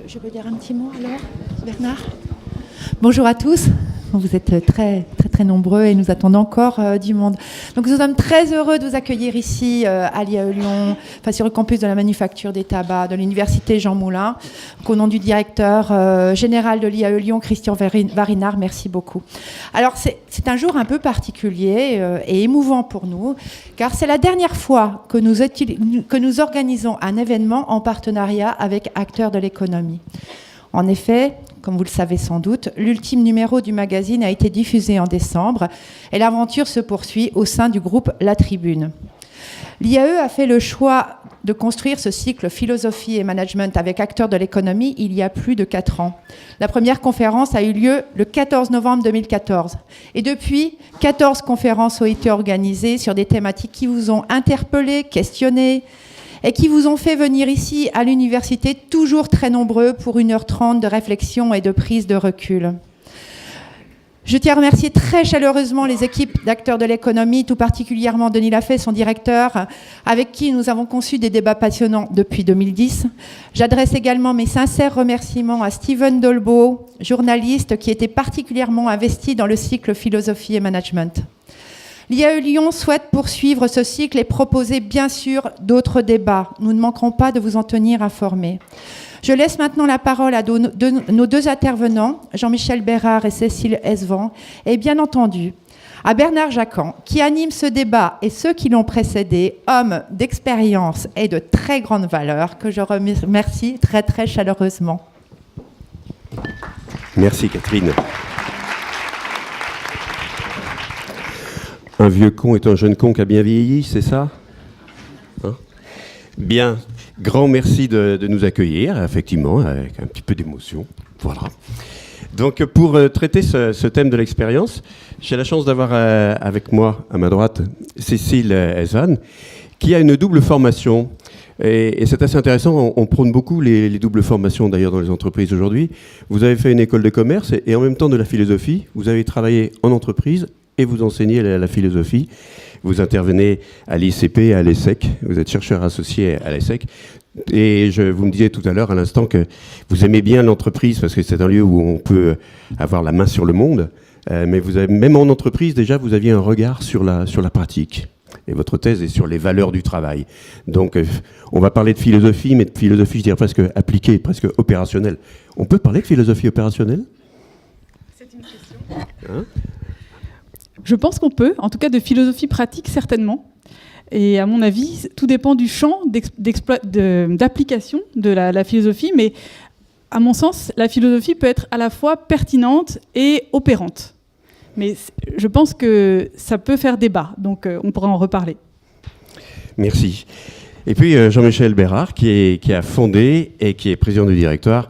Je peux dire un petit mot alors, Bernard ? Bonjour à tous. Vous êtes très nombreux et nous attendons encore du monde. Donc nous sommes très heureux de vous accueillir ici à l'IAE Lyon, sur le campus de la manufacture des tabacs de l'université Jean Moulin. Donc, au nom du directeur général de l'IAE Lyon, Christian Varinard, merci beaucoup. Alors c'est un jour un peu particulier et émouvant pour nous, car c'est la dernière fois que nous organisons un événement en partenariat avec acteurs de l'économie. En effet, comme vous le savez sans doute, l'ultime numéro du magazine a été diffusé en décembre et l'aventure se poursuit au sein du groupe La Tribune. L'IAE a fait le choix de construire ce cycle philosophie et management avec acteurs de l'économie il y a plus de 4 ans. La première conférence a eu lieu le 14 novembre 2014. Et depuis, 14 conférences ont été organisées sur des thématiques qui vous ont interpellé, questionné, et qui vous ont fait venir ici à l'université, toujours très nombreux, pour 1h30 de réflexion et de prise de recul. Je tiens à remercier très chaleureusement les équipes d'acteurs de l'économie, tout particulièrement Denis Lafay, son directeur, avec qui nous avons conçu des débats passionnants depuis 2010. J'adresse également mes sincères remerciements à Steven Dolbeau, journaliste qui était particulièrement investi dans le cycle philosophie et management. L'IAE Lyon souhaite poursuivre ce cycle et proposer bien sûr d'autres débats. Nous ne manquerons pas de vous en tenir informés. Je laisse maintenant la parole à nos deux intervenants, Jean-Michel Bérard et Cécile Esvan, et bien entendu à Bernard Jacquan, qui anime ce débat et ceux qui l'ont précédé, homme d'expérience et de très grande valeur, que je remercie très chaleureusement. Merci Catherine. Un vieux con est un jeune con qui a bien vieilli, c'est ça ? Bien, grand merci de nous accueillir, effectivement, avec un petit peu d'émotion. Voilà. Donc, pour traiter ce thème de l'expérience, j'ai la chance d'avoir avec moi, à ma droite, Cécile Esvan, qui a une double formation. Et c'est assez intéressant, on prône beaucoup les doubles formations d'ailleurs dans les entreprises aujourd'hui. Vous avez fait une école de commerce et en même temps de la philosophie. Vous avez travaillé en entreprise et vous enseignez la philosophie. Vous intervenez à l'ICP, à l'ESSEC. Vous êtes chercheur associé à l'ESSEC. Et vous me disiez tout à l'heure, à l'instant, que vous aimez bien l'entreprise parce que c'est un lieu où on peut avoir la main sur le monde. Mais vous avez, même en entreprise, déjà, vous aviez un regard sur la pratique. Et votre thèse est sur les valeurs du travail. Donc, on va parler de philosophie, mais de philosophie, je dirais presque appliquée, presque opérationnelle. On peut parler de philosophie opérationnelle ? C'est une question. Je pense qu'on peut, en tout cas de philosophie pratique, certainement. Et à mon avis, tout dépend du champ d'application de la philosophie, mais à mon sens, la philosophie peut être à la fois pertinente et opérante. Mais je pense que ça peut faire débat, donc on pourra en reparler. Merci. Et puis Jean-Michel Bérard, qui a fondé et qui est président du directoire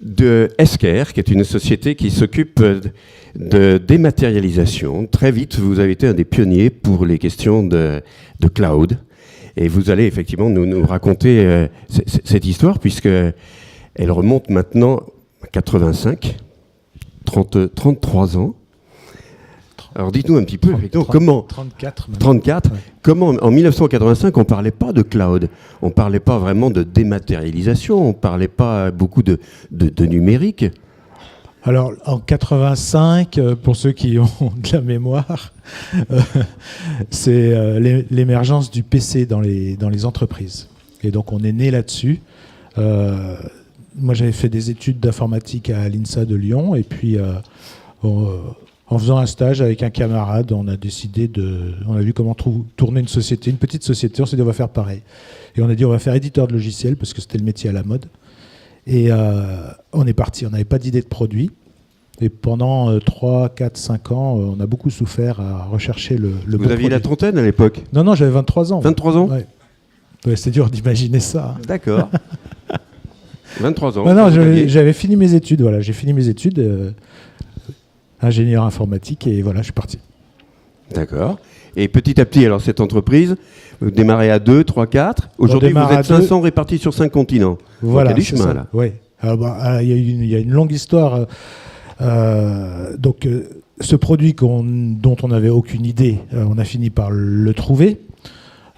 de Esker, qui est une société qui s'occupe de dématérialisation. Très vite, vous avez été un des pionniers pour les questions de cloud. Et vous allez effectivement nous raconter cette histoire, puisqu'elle remonte maintenant à 85, 33 ans. Alors dites-nous un petit peu, comment 34, ouais. Comment en 1985 on ne parlait pas de cloud, on ne parlait pas vraiment de dématérialisation, on ne parlait pas beaucoup de numérique. Alors en 85, pour ceux qui ont de la mémoire, c'est l'émergence du PC dans les entreprises. Et donc on est né là-dessus. Moi j'avais fait des études d'informatique à l'INSA de Lyon et puis en faisant un stage avec un camarade, on a décidé on a vu comment tourner une société, une petite société, on s'est dit on va faire pareil. Et on a dit on va faire éditeur de logiciels parce que c'était le métier à la mode. Et on est parti, on n'avait pas d'idée de produit. Et pendant 3, 4, 5 ans, on a beaucoup souffert à rechercher le bon produit. Vous aviez la trentaine à l'époque ? Non, j'avais 23 ans. 23 ans ? Ouais, c'est dur d'imaginer ça. D'accord. 23 ans. Non, j'avais fini mes études, voilà. J'ai fini mes études, ingénieur informatique, et voilà, je suis parti. D'accord. Et petit à petit, alors cette entreprise, vous démarrez à 2, 3, 4. Aujourd'hui, vous êtes 500 répartis sur 5 continents. Voilà, donc il y a du chemin, là. Oui. Il y a une longue histoire. Ce produit dont on n'avait aucune idée, on a fini par le trouver.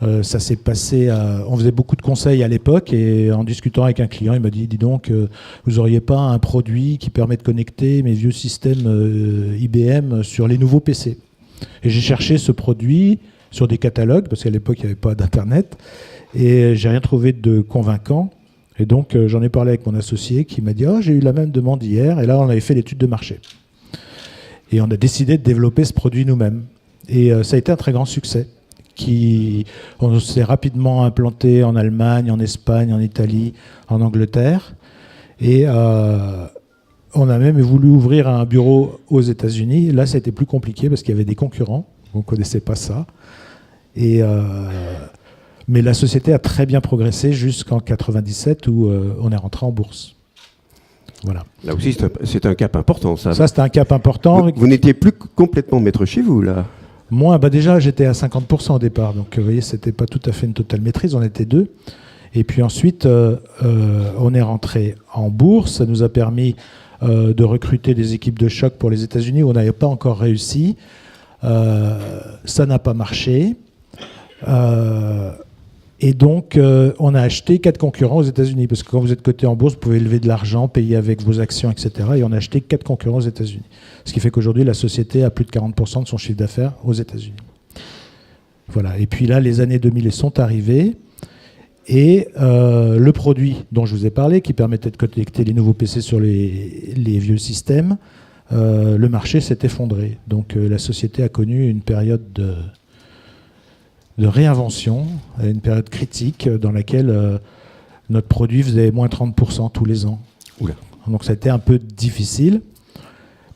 Ça s'est passé on faisait beaucoup de conseils à l'époque et en discutant avec un client, il m'a dit, dis donc, vous n'auriez pas un produit qui permet de connecter mes vieux systèmes IBM sur les nouveaux PC. Et j'ai cherché ce produit sur des catalogues, parce qu'à l'époque, il n'y avait pas d'Internet, et j'ai rien trouvé de convaincant. Et donc, j'en ai parlé avec mon associé qui m'a dit, oh, j'ai eu la même demande hier, et là, on avait fait l'étude de marché. Et on a décidé de développer ce produit nous-mêmes. Et ça a été un très grand succès. On s'est rapidement implanté en Allemagne, en Espagne, en Italie, en Angleterre. Et on a même voulu ouvrir un bureau aux États-Unis. Là, ça a été plus compliqué parce qu'il y avait des concurrents. On ne connaissait pas ça. Mais la société a très bien progressé jusqu'en 1997 où on est rentré en bourse. Voilà. Là aussi, c'est un cap important, ça. Ça, c'était un cap important. Vous n'étiez plus complètement maître chez vous, là. Moi, déjà, j'étais à 50% au départ. Donc, vous voyez, c'était pas tout à fait une totale maîtrise. On était 2. Et puis ensuite, on est rentré en bourse. Ça nous a permis de recruter des équipes de choc pour les États-Unis où on n'avait pas encore réussi. Ça n'a pas marché. Et donc, on a acheté 4 concurrents aux États-Unis. Parce que quand vous êtes coté en bourse, vous pouvez lever de l'argent, payer avec vos actions, etc. Et on a acheté 4 concurrents aux États-Unis. Ce qui fait qu'aujourd'hui, la société a plus de 40% de son chiffre d'affaires aux États-Unis. Voilà. Et puis là, les années 2000 sont arrivées. Et le produit dont je vous ai parlé, qui permettait de connecter les nouveaux PC sur les vieux systèmes, le marché s'est effondré. Donc la société a connu une période de réinvention, une période critique dans laquelle notre produit faisait moins 30% tous les ans. Oula. Donc ça a été un peu difficile.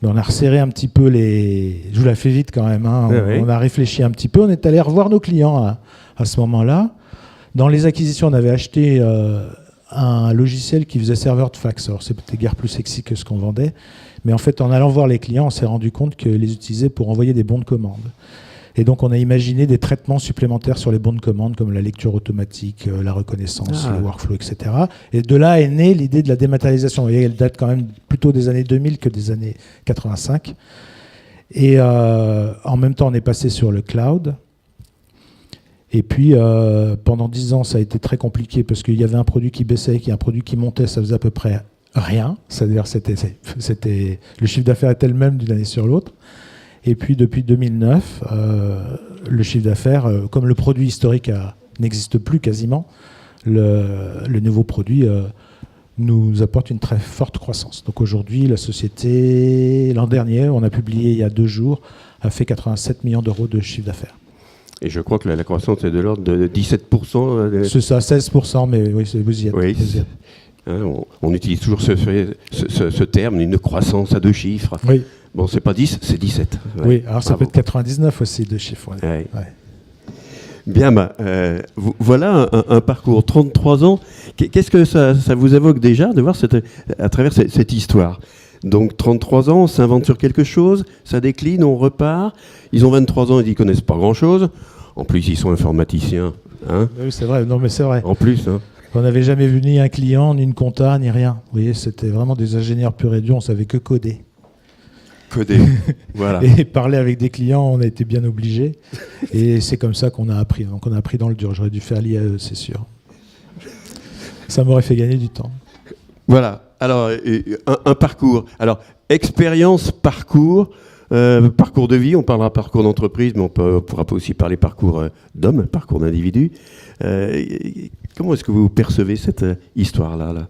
Mais on a resserré un petit peu je vous la fais vite quand même. Hein. On a réfléchi un petit peu. On est allé revoir nos clients à ce moment-là. Dans les acquisitions, on avait acheté un logiciel qui faisait serveur de fax. Alors, c'était guère plus sexy que ce qu'on vendait. Mais en fait, en allant voir les clients, on s'est rendu compte qu'ils les utilisaient pour envoyer des bons de commande. Et donc, on a imaginé des traitements supplémentaires sur les bons de commande, comme la lecture automatique, la reconnaissance, le workflow, etc. Et de là est née l'idée de la dématérialisation. Vous voyez, elle date quand même plutôt des années 2000 que des années 85. Et en même temps, on est passé sur le cloud. Et puis, pendant 10 ans, ça a été très compliqué parce qu'il y avait un produit qui baissait, un produit qui montait, ça faisait à peu près rien. C'est-à-dire le chiffre d'affaires était le même d'une année sur l'autre. Et puis, depuis 2009, le chiffre d'affaires, comme le produit historique n'existe plus quasiment, le nouveau produit nous apporte une très forte croissance. Donc aujourd'hui, la société, l'an dernier, on a publié il y a 2 jours, a fait 87 millions d'euros de chiffre d'affaires. Et je crois que la croissance est de l'ordre de 17%. C'est ça, 16%, mais oui, vous y êtes. Oui, on utilise toujours ce terme, une croissance à 2 chiffres. Oui. Bon, c'est pas 10, c'est 17. Ouais. Oui, alors ça peut être 99 aussi, 2 chiffres. Ouais. Ouais. Bien, voilà un parcours, 33 ans. Qu'est-ce que ça vous évoque déjà de voir à travers cette histoire ? Donc 33 ans, on s'invente sur quelque chose, ça décline, on repart. Ils ont 23 ans, ils n'y connaissent pas grand-chose. En plus, ils sont informaticiens. Hein, oui, c'est vrai. Non, mais c'est vrai. En plus. Hein. On n'avait jamais vu ni un client, ni une compta, ni rien. Vous voyez, c'était vraiment des ingénieurs purs et durs, on savait que coder. Coder, voilà. Et parler avec des clients, on a été bien obligés. Et c'est comme ça qu'on a appris. Donc on a appris dans le dur. J'aurais dû faire l'IAE, c'est sûr. Ça m'aurait fait gagner du temps. Voilà. Alors, un parcours. Alors, expérience, parcours, parcours de vie. On parlera parcours d'entreprise, mais on pourra aussi parler parcours d'homme, parcours d'individu. Comment est-ce que vous percevez cette histoire-là là ?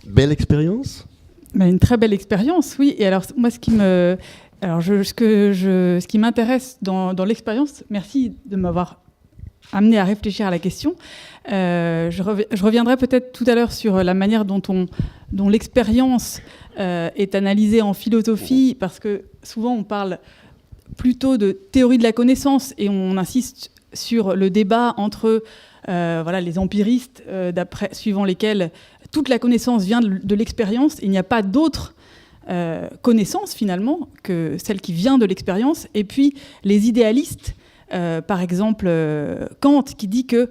Belle expérience ? Une très belle expérience, oui. Et alors, moi, ce qui m'intéresse dans l'expérience, merci de m'avoir amené à réfléchir à la question. Je reviendrai peut-être tout à l'heure sur la manière dont l'expérience est analysée en philosophie, parce que souvent on parle plutôt de théorie de la connaissance et on insiste sur le débat entre les empiristes, suivant lesquels toute la connaissance vient de l'expérience. Il n'y a pas d'autre connaissance finalement que celle qui vient de l'expérience. Et puis les idéalistes, par exemple Kant, qui dit que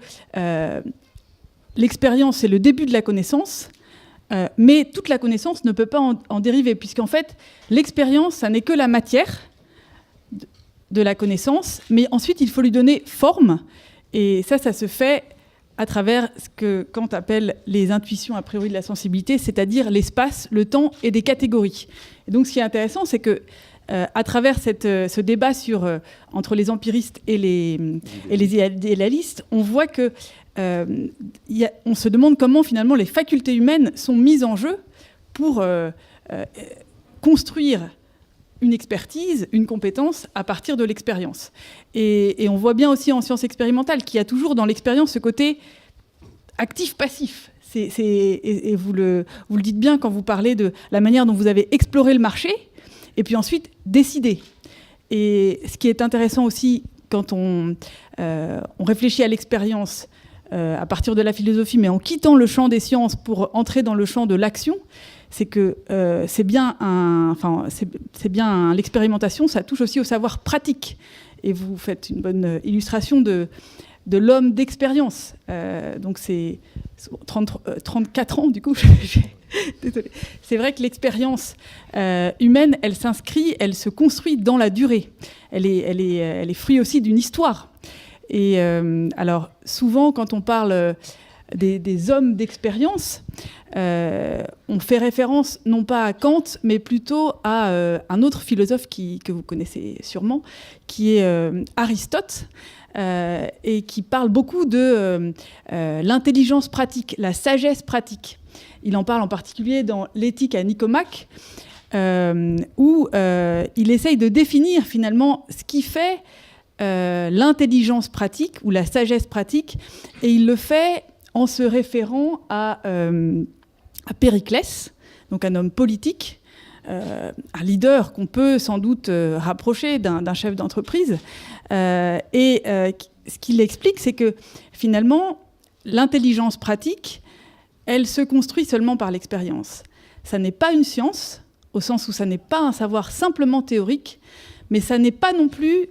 l'expérience c'est le début de la connaissance, mais toute la connaissance ne peut pas en dériver, puisqu'en fait l'expérience, ça n'est que la matière de la connaissance, mais ensuite il faut lui donner forme. Et ça se fait à travers ce que Kant appelle les intuitions a priori de la sensibilité, c'est-à-dire l'espace, le temps et des catégories. Et donc ce qui est intéressant, c'est que à travers ce débat entre les empiristes et les idéalistes, on voit que on se demande comment finalement les facultés humaines sont mises en jeu pour construire une expertise, une compétence à partir de l'expérience. Et on voit bien aussi en sciences expérimentales qu'il y a toujours dans l'expérience ce côté actif-passif. Et vous le dites bien quand vous parlez de la manière dont vous avez exploré le marché et puis ensuite décidé. Et ce qui est intéressant aussi quand on réfléchit à l'expérience à partir de la philosophie, mais en quittant le champ des sciences pour entrer dans le champ de l'action, c'est que l'expérimentation, ça touche aussi au savoir pratique. Et vous faites une bonne illustration de l'homme d'expérience. Donc c'est 34 ans, du coup. Désolée. C'est vrai que l'expérience humaine, elle s'inscrit, elle se construit dans la durée. Elle est fruit aussi d'une histoire. Et alors, souvent, quand on parle des hommes d'expérience, on fait référence non pas à Kant, mais plutôt à un autre philosophe que vous connaissez sûrement, qui est Aristote, et qui parle beaucoup de l'intelligence pratique, la sagesse pratique. Il en parle en particulier dans l'Éthique à Nicomaque, où il essaye de définir finalement ce qui fait l'intelligence pratique ou la sagesse pratique, et il le fait en se référant à Périclès, donc un homme politique, un leader qu'on peut sans doute rapprocher d'un chef d'entreprise. Ce qu'il explique, c'est que finalement, l'intelligence pratique, elle se construit seulement par l'expérience. Ça n'est pas une science, au sens où ça n'est pas un savoir simplement théorique, mais ça n'est pas non plus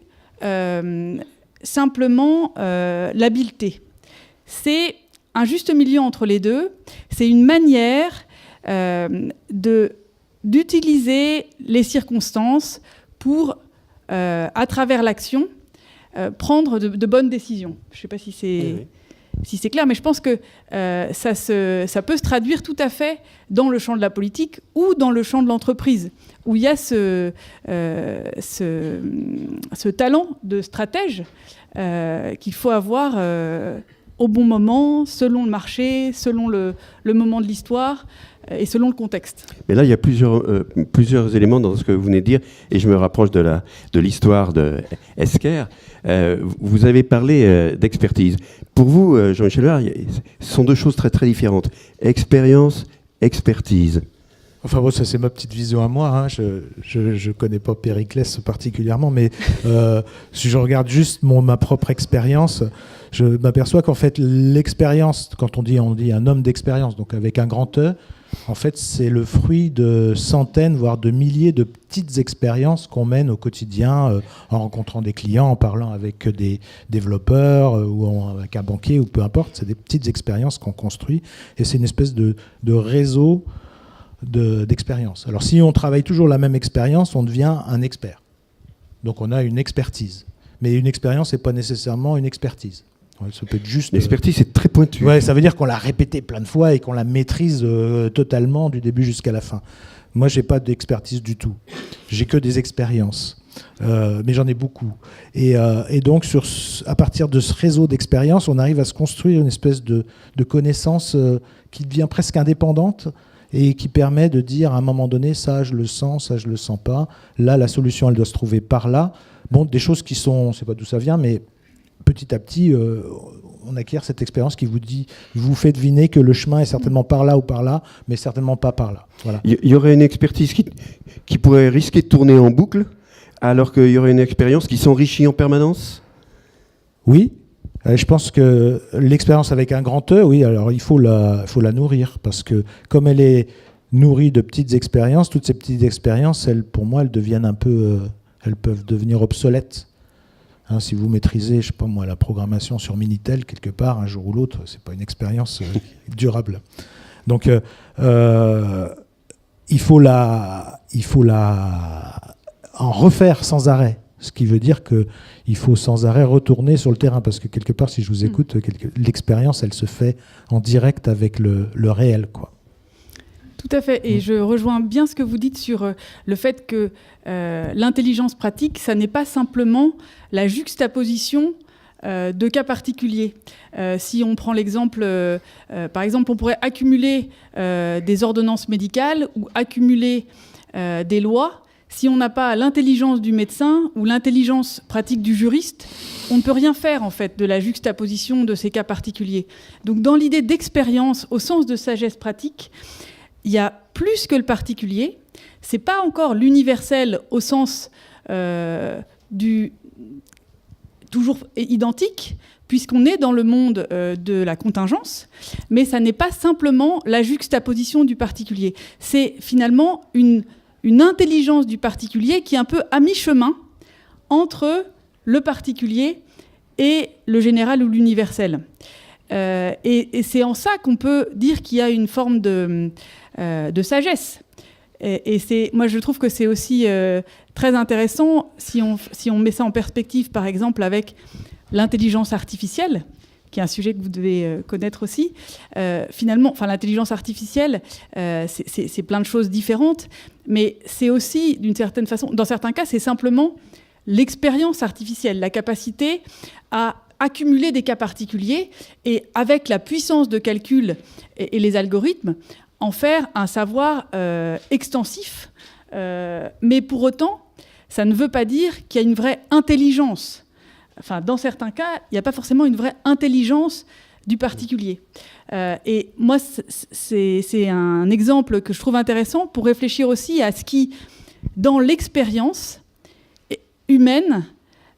simplement l'habileté. C'est un juste milieu entre les deux. C'est une manière d'utiliser les circonstances pour, à travers l'action, prendre de bonnes décisions. Je ne sais pas si c'est clair, mais je pense que ça peut se traduire tout à fait dans le champ de la politique ou dans le champ de l'entreprise, où il y a ce talent de stratège qu'il faut avoir au bon moment, selon le marché, selon le moment de l'histoire et selon le contexte. Mais là, il y a plusieurs éléments dans ce que vous venez de dire, et je me rapproche de l'histoire de Esker. Vous avez parlé d'expertise. Pour vous, Jean-Michel Auer, ce sont deux choses très très différentes. Expérience, expertise. Enfin bon, ça c'est ma petite vision à moi. Hein. Je connais pas Périclès particulièrement, mais si je regarde juste ma propre expérience, je m'aperçois qu'en fait l'expérience, quand on dit un homme d'expérience, donc avec un grand E, en fait c'est le fruit de centaines, voire de milliers de petites expériences qu'on mène au quotidien en rencontrant des clients, en parlant avec des développeurs ou avec un banquier ou peu importe. C'est des petites expériences qu'on construit et c'est une espèce de réseau d'expérience. Alors si on travaille toujours la même expérience, on devient un expert. Donc on a une expertise. Mais une expérience, c'est pas nécessairement une expertise. Ça peut être juste... L'expertise, c'est très pointu. Ouais, ça veut dire qu'on l'a répété plein de fois et qu'on la maîtrise totalement du début jusqu'à la fin. Moi, j'ai pas d'expertise du tout. J'ai que des expériences. Mais j'en ai beaucoup. Et donc, à partir de ce réseau d'expériences, on arrive à se construire une espèce de connaissance qui devient presque indépendante et qui permet de dire à un moment donné, ça je le sens, ça je le sens pas. Là, la solution, elle doit se trouver par là. Bon, des choses qui sont, on ne sait pas d'où ça vient, mais petit à petit, on acquiert cette expérience qui vous fait deviner que le chemin est certainement par là ou par là, mais certainement pas par là. Voilà. Il y aurait une expertise qui pourrait risquer de tourner en boucle, alors qu'il y aurait une expérience qui s'enrichit en permanence ? Oui. Je pense que l'expérience avec un grand E, oui, alors il faut la nourrir, parce que comme elle est nourrie de petites expériences, toutes ces petites expériences, pour moi, elles deviennent elles peuvent devenir obsolètes. Hein, si vous maîtrisez, je sais pas moi, la programmation sur Minitel quelque part, un jour ou l'autre, c'est pas une expérience durable. Donc, il faut en refaire sans arrêt. Ce qui veut dire qu'il faut sans arrêt retourner sur le terrain, parce que quelque part, si je vous écoute, l'expérience, elle se fait en direct avec le réel, quoi. Tout à fait, et je rejoins bien ce que vous dites sur le fait que l'intelligence pratique, ça n'est pas simplement la juxtaposition de cas particuliers. Si on prend l'exemple, par exemple, on pourrait accumuler des ordonnances médicales ou accumuler des lois. Si on n'a pas l'intelligence du médecin ou l'intelligence pratique du juriste, on ne peut rien faire en fait de la juxtaposition de ces cas particuliers. Donc dans l'idée d'expérience au sens de sagesse pratique, il y a plus que le particulier. C'est pas encore l'universel au sens du toujours identique, puisqu'on est dans le monde de la contingence, mais ça n'est pas simplement la juxtaposition du particulier. C'est finalement une intelligence du particulier qui est un peu à mi-chemin entre le particulier et le général ou l'universel. Et c'est en ça qu'on peut dire qu'il y a une forme de sagesse. Et moi, je trouve que c'est aussi très intéressant si on met ça en perspective, par exemple, avec l'intelligence artificielle, qui est un sujet que vous devez connaître aussi. Finalement, l'intelligence artificielle, c'est plein de choses différentes, mais c'est aussi, d'une certaine façon, dans certains cas, c'est simplement l'expérience artificielle, la capacité à accumuler des cas particuliers et, avec la puissance de calcul et les algorithmes, en faire un savoir extensif. Mais pour autant, ça ne veut pas dire qu'il y a une vraie intelligence. Enfin, dans certains cas, il n'y a pas forcément une vraie intelligence du particulier. Et moi, c'est un exemple que je trouve intéressant pour réfléchir aussi à ce qui, dans l'expérience humaine,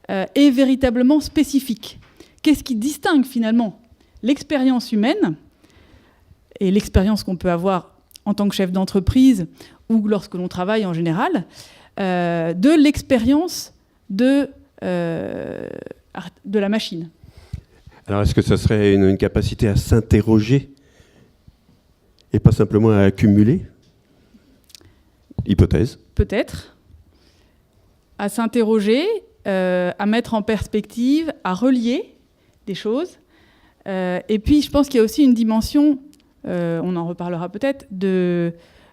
est véritablement spécifique. Qu'est-ce qui distingue finalement l'expérience humaine et l'expérience qu'on peut avoir en tant que chef d'entreprise ou lorsque l'on travaille en général, de l'expérience de la machine. Alors, est-ce que ça serait une capacité à s'interroger et pas simplement à accumuler ? Hypothèse. Peut-être. À s'interroger, à mettre en perspective, à relier des choses. Et puis, je pense qu'il y a aussi une dimension, on en reparlera peut-être,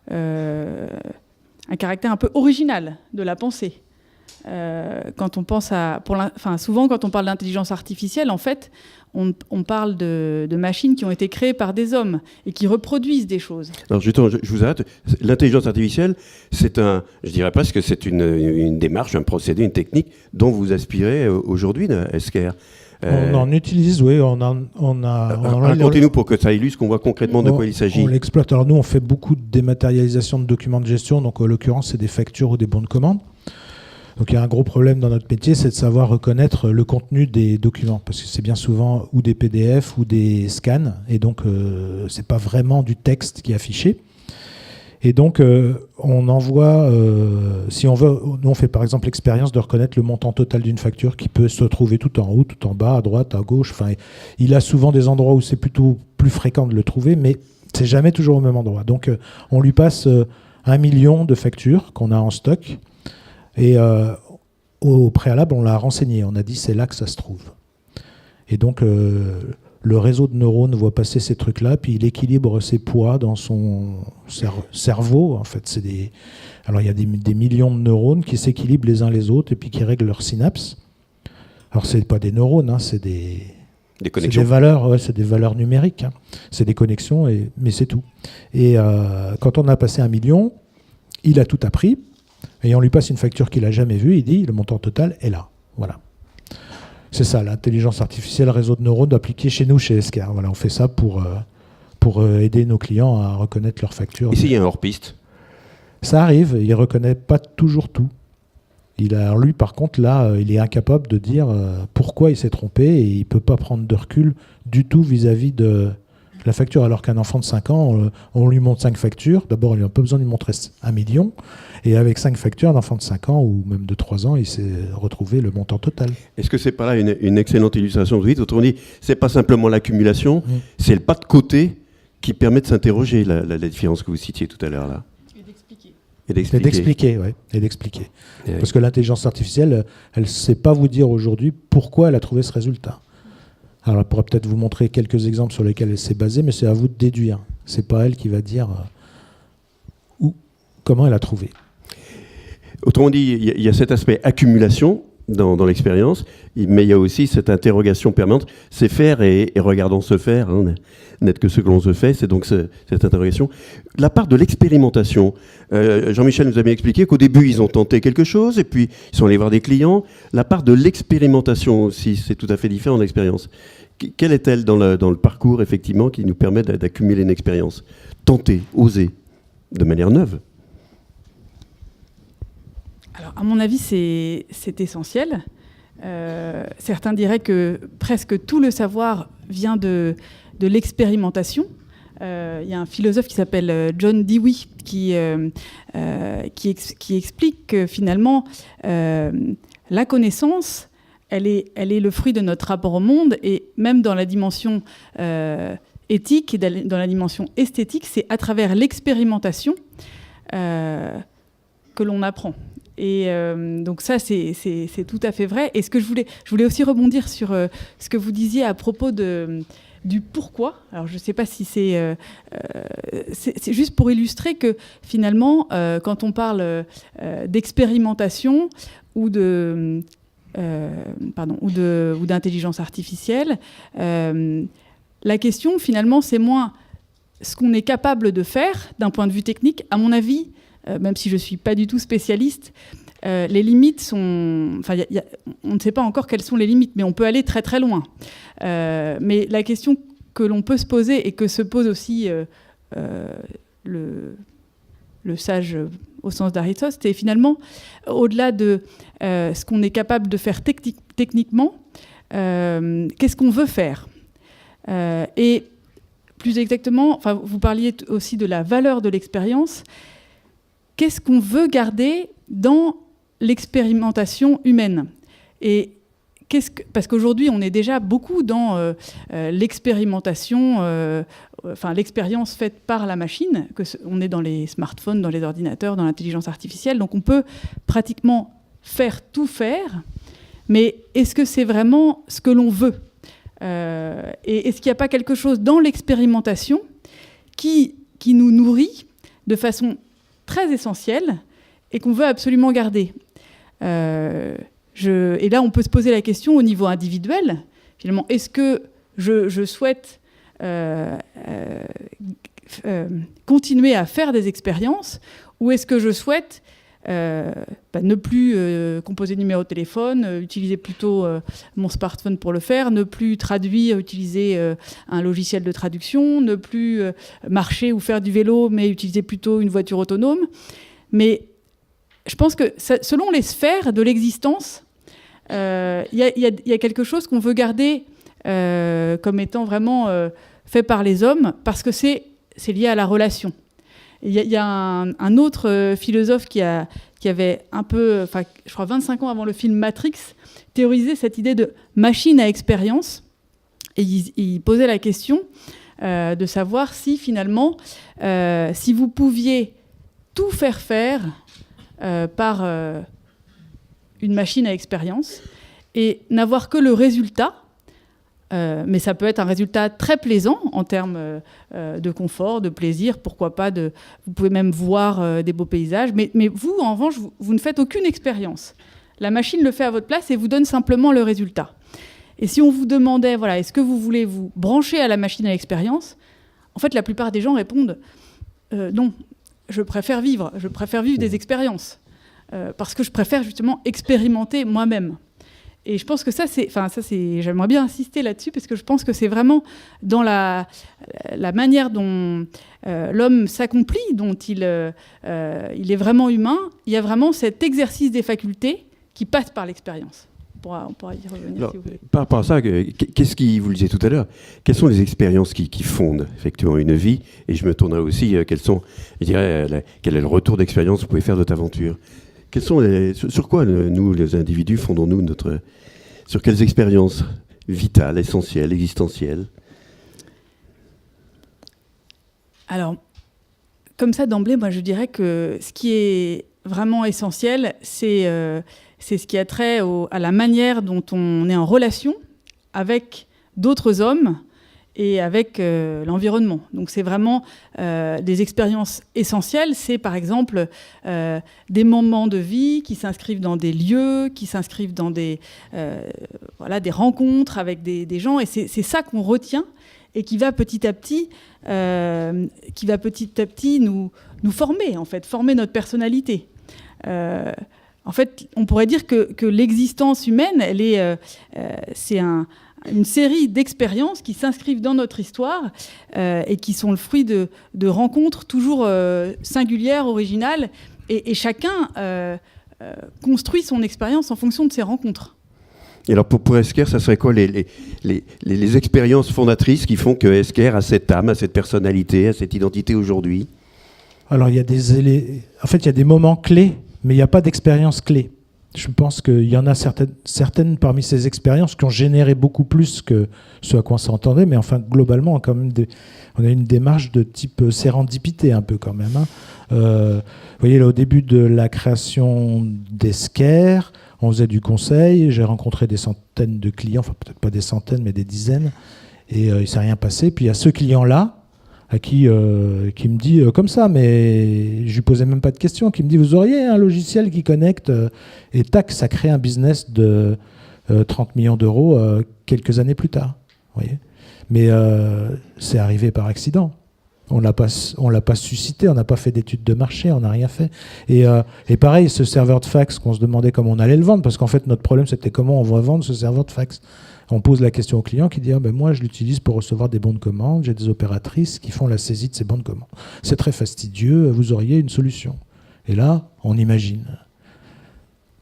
un caractère un peu original de la pensée. Quand on pense souvent, quand on parle d'intelligence artificielle, en fait, on parle de machines qui ont été créées par des hommes et qui reproduisent des choses. Alors justement, je vous arrête. L'intelligence artificielle, je dirais presque que c'est une démarche, un procédé, une technique dont vous aspirez aujourd'hui, Esker. On en utilise, oui. Racontez-nous pour que ça illustre, qu'on voit concrètement de quoi il s'agit. On l'exploite. Alors nous, on fait beaucoup de dématérialisation de documents de gestion. Donc en l'occurrence, c'est des factures ou des bons de commande. Donc il y a un gros problème dans notre métier, c'est de savoir reconnaître le contenu des documents, parce que c'est bien souvent ou des PDF ou des scans, et donc c'est pas vraiment du texte qui est affiché. Et donc on envoie, si on veut, nous on fait par exemple l'expérience de reconnaître le montant total d'une facture qui peut se trouver tout en haut, tout en bas, à droite, à gauche. Enfin, il a souvent des endroits où c'est plutôt plus fréquent de le trouver, mais c'est jamais toujours au même endroit. Donc on lui passe 1 million de factures qu'on a en stock. Et au préalable, on l'a renseigné. On a dit c'est là que ça se trouve. Et donc, le réseau de neurones voit passer ces trucs-là, puis il équilibre ses poids dans son cerveau. En fait, alors il y a des millions de neurones qui s'équilibrent les uns les autres et puis qui règlent leurs synapses. Alors, c'est pas des neurones, hein, c'est des connexions. C'est des valeurs, c'est des valeurs numériques. Hein. C'est des connexions, mais c'est tout. Et quand on a passé 1 million, il a tout appris. Et on lui passe une facture qu'il n'a jamais vue, il dit le montant total est là. Voilà. C'est ça, l'intelligence artificielle, réseau de neurones appliqué chez nous, chez Esker. Voilà, on fait ça pour aider nos clients à reconnaître leurs factures. Ici, il y a un hors-piste. Ça arrive, il ne reconnaît pas toujours tout. Lui, par contre, là, il est incapable de dire pourquoi il s'est trompé et il ne peut pas prendre de recul du tout vis-à-vis de la facture, alors qu'un enfant de 5 ans, on lui montre 5 factures. D'abord, il n'a pas besoin de lui montrer 1 million. Et avec 5 factures, un enfant de 5 ans ou même de 3 ans, il s'est retrouvé le montant total. Est-ce que c'est pas là une excellente illustration de vite ? Autrement dit, c'est pas simplement l'accumulation, c'est le pas de côté qui permet de s'interroger, la différence que vous citiez tout à l'heure là. Et d'expliquer. Et d'expliquer. Parce que l'intelligence artificielle, elle ne sait pas vous dire aujourd'hui pourquoi elle a trouvé ce résultat. Alors, elle pourrait peut-être vous montrer quelques exemples sur lesquels elle s'est basée, mais c'est à vous de déduire. C'est pas elle qui va dire comment elle a trouvé. Autrement dit, il y a cet aspect accumulation dans l'expérience, mais il y a aussi cette interrogation permanente. C'est faire et regardons se faire, hein, n'être que ce que l'on se fait, c'est donc cette interrogation. La part de l'expérimentation, Jean-Michel nous a bien expliqué qu'au début, ils ont tenté quelque chose, et puis ils sont allés voir des clients. La part de l'expérimentation aussi, c'est tout à fait différent de l'expérience. Quelle est-elle dans le parcours, effectivement, qui nous permet d'accumuler une expérience? Tenter, oser, de manière neuve. Alors, à mon avis, c'est essentiel. Certains diraient que presque tout le savoir vient de l'expérimentation. Il y a un philosophe qui s'appelle John Dewey qui explique que finalement, la connaissance, elle est le fruit de notre rapport au monde, et même dans la dimension éthique et dans la dimension esthétique, c'est à travers l'expérimentation que l'on apprend. Et donc ça, c'est tout à fait vrai. Et ce que je voulais aussi rebondir sur ce que vous disiez à propos du pourquoi. Alors je ne sais pas si c'est juste pour illustrer que finalement, quand on parle d'expérimentation ou d'intelligence artificielle, la question finalement, c'est moins ce qu'on est capable de faire d'un point de vue technique. À mon avis, même si je ne suis pas du tout spécialiste, les limites sont... Enfin, on ne sait pas encore quelles sont les limites, mais on peut aller très très loin. Mais la question que l'on peut se poser, et que se pose aussi le sage au sens d'Aristote, c'est finalement, au-delà de ce qu'on est capable de faire techniquement, qu'est-ce qu'on veut faire et plus exactement, enfin, vous parliez aussi de la valeur de l'expérience. Qu'est-ce qu'on veut garder dans l'expérimentation humaine? Et parce qu'aujourd'hui, on est déjà beaucoup dans l'expérimentation, l'expérience faite par la machine, on est dans les smartphones, dans les ordinateurs, dans l'intelligence artificielle, donc on peut pratiquement tout faire, mais est-ce que c'est vraiment ce que l'on veut? Et est-ce qu'il n'y a pas quelque chose dans l'expérimentation qui nous nourrit de façon très essentielle et qu'on veut absolument garder. Et là, on peut se poser la question au niveau individuel. Finalement, est-ce que je souhaite continuer à faire des expériences, ou est-ce que je souhaite ne plus composer de numéro de téléphone, utiliser plutôt mon smartphone pour le faire, ne plus traduire, utiliser un logiciel de traduction, ne plus marcher ou faire du vélo, mais utiliser plutôt une voiture autonome. Mais je pense que selon les sphères de l'existence, il y a quelque chose qu'on veut garder comme étant vraiment fait par les hommes, parce que c'est lié à la relation. Il y a un autre philosophe qui avait un peu, je crois 25 ans avant le film Matrix, théorisé cette idée de machine à expérience. Et il posait la question de savoir si finalement, si vous pouviez tout faire par une machine à expérience et n'avoir que le résultat, mais ça peut être un résultat très plaisant en termes de confort, de plaisir, pourquoi pas. Vous pouvez même voir des beaux paysages, mais vous, en revanche, vous ne faites aucune expérience. La machine le fait à votre place et vous donne simplement le résultat. Et si on vous demandait, voilà, est-ce que vous voulez vous brancher à la machine à l'expérience, en fait, la plupart des gens répondent non, je préfère vivre des expériences, parce que je préfère justement expérimenter moi-même. Et je pense que j'aimerais bien insister là-dessus, parce que je pense que c'est vraiment dans la manière dont l'homme s'accomplit, dont il est vraiment humain, il y a vraiment cet exercice des facultés qui passe par l'expérience. On pourra y revenir. Alors, si vous voulez. Par rapport à ça, qu'est-ce qui, vous le disiez tout à l'heure, quelles sont les expériences qui fondent effectivement une vie? Et je me tournerai aussi, quel est le retour d'expérience que vous pouvez faire de votre aventure? Sur quoi, nous, les individus, fondons-nous sur quelles expériences vitales, essentielles, existentielles? Alors, comme ça, d'emblée, moi, je dirais que ce qui est vraiment essentiel, c'est ce qui a trait à la manière dont on est en relation avec d'autres hommes et avec l'environnement. Donc c'est vraiment des expériences essentielles. C'est par exemple des moments de vie qui s'inscrivent dans des lieux, qui s'inscrivent dans des rencontres avec des gens. Et c'est ça qu'on retient et qui va petit à petit nous former, en fait, former notre personnalité. En fait, on pourrait dire que l'existence humaine, c'est une série d'expériences qui s'inscrivent dans notre histoire et qui sont le fruit de rencontres toujours singulières, originales, et chacun construit son expérience en fonction de ses rencontres. Et alors pour Esker, ça serait quoi les expériences fondatrices qui font que Esker a cette âme, a cette personnalité, a cette identité aujourd'hui? Alors il y a des moments clés, mais il n'y a pas d'expérience clé. Je pense qu'il y en a certaines parmi ces expériences qui ont généré beaucoup plus que ce à quoi on s'entendait, mais enfin globalement quand même on a une démarche de type sérendipité un peu quand même. Vous voyez là, au début de la création d'Esker, on faisait du conseil, j'ai rencontré des centaines de clients, enfin peut-être pas des centaines mais des dizaines, et il ne s'est rien passé. Puis il y a ce client-là qui me dit comme ça, mais je lui posais même pas de questions, qui me dit vous auriez un logiciel qui connecte et tac, ça crée un business de 30 millions d'euros quelques années plus tard. Voyez, mais c'est arrivé par accident. On l'a pas suscité, on n'a pas fait d'études de marché, on n'a rien fait. Et pareil, ce serveur de fax qu'on se demandait comment on allait le vendre, parce qu'en fait notre problème c'était comment on va vendre ce serveur de fax. On pose la question au client qui dit moi je l'utilise pour recevoir des bons de commande, j'ai des opératrices qui font la saisie de ces bons de commande. C'est très fastidieux, vous auriez une solution. Et là, on imagine.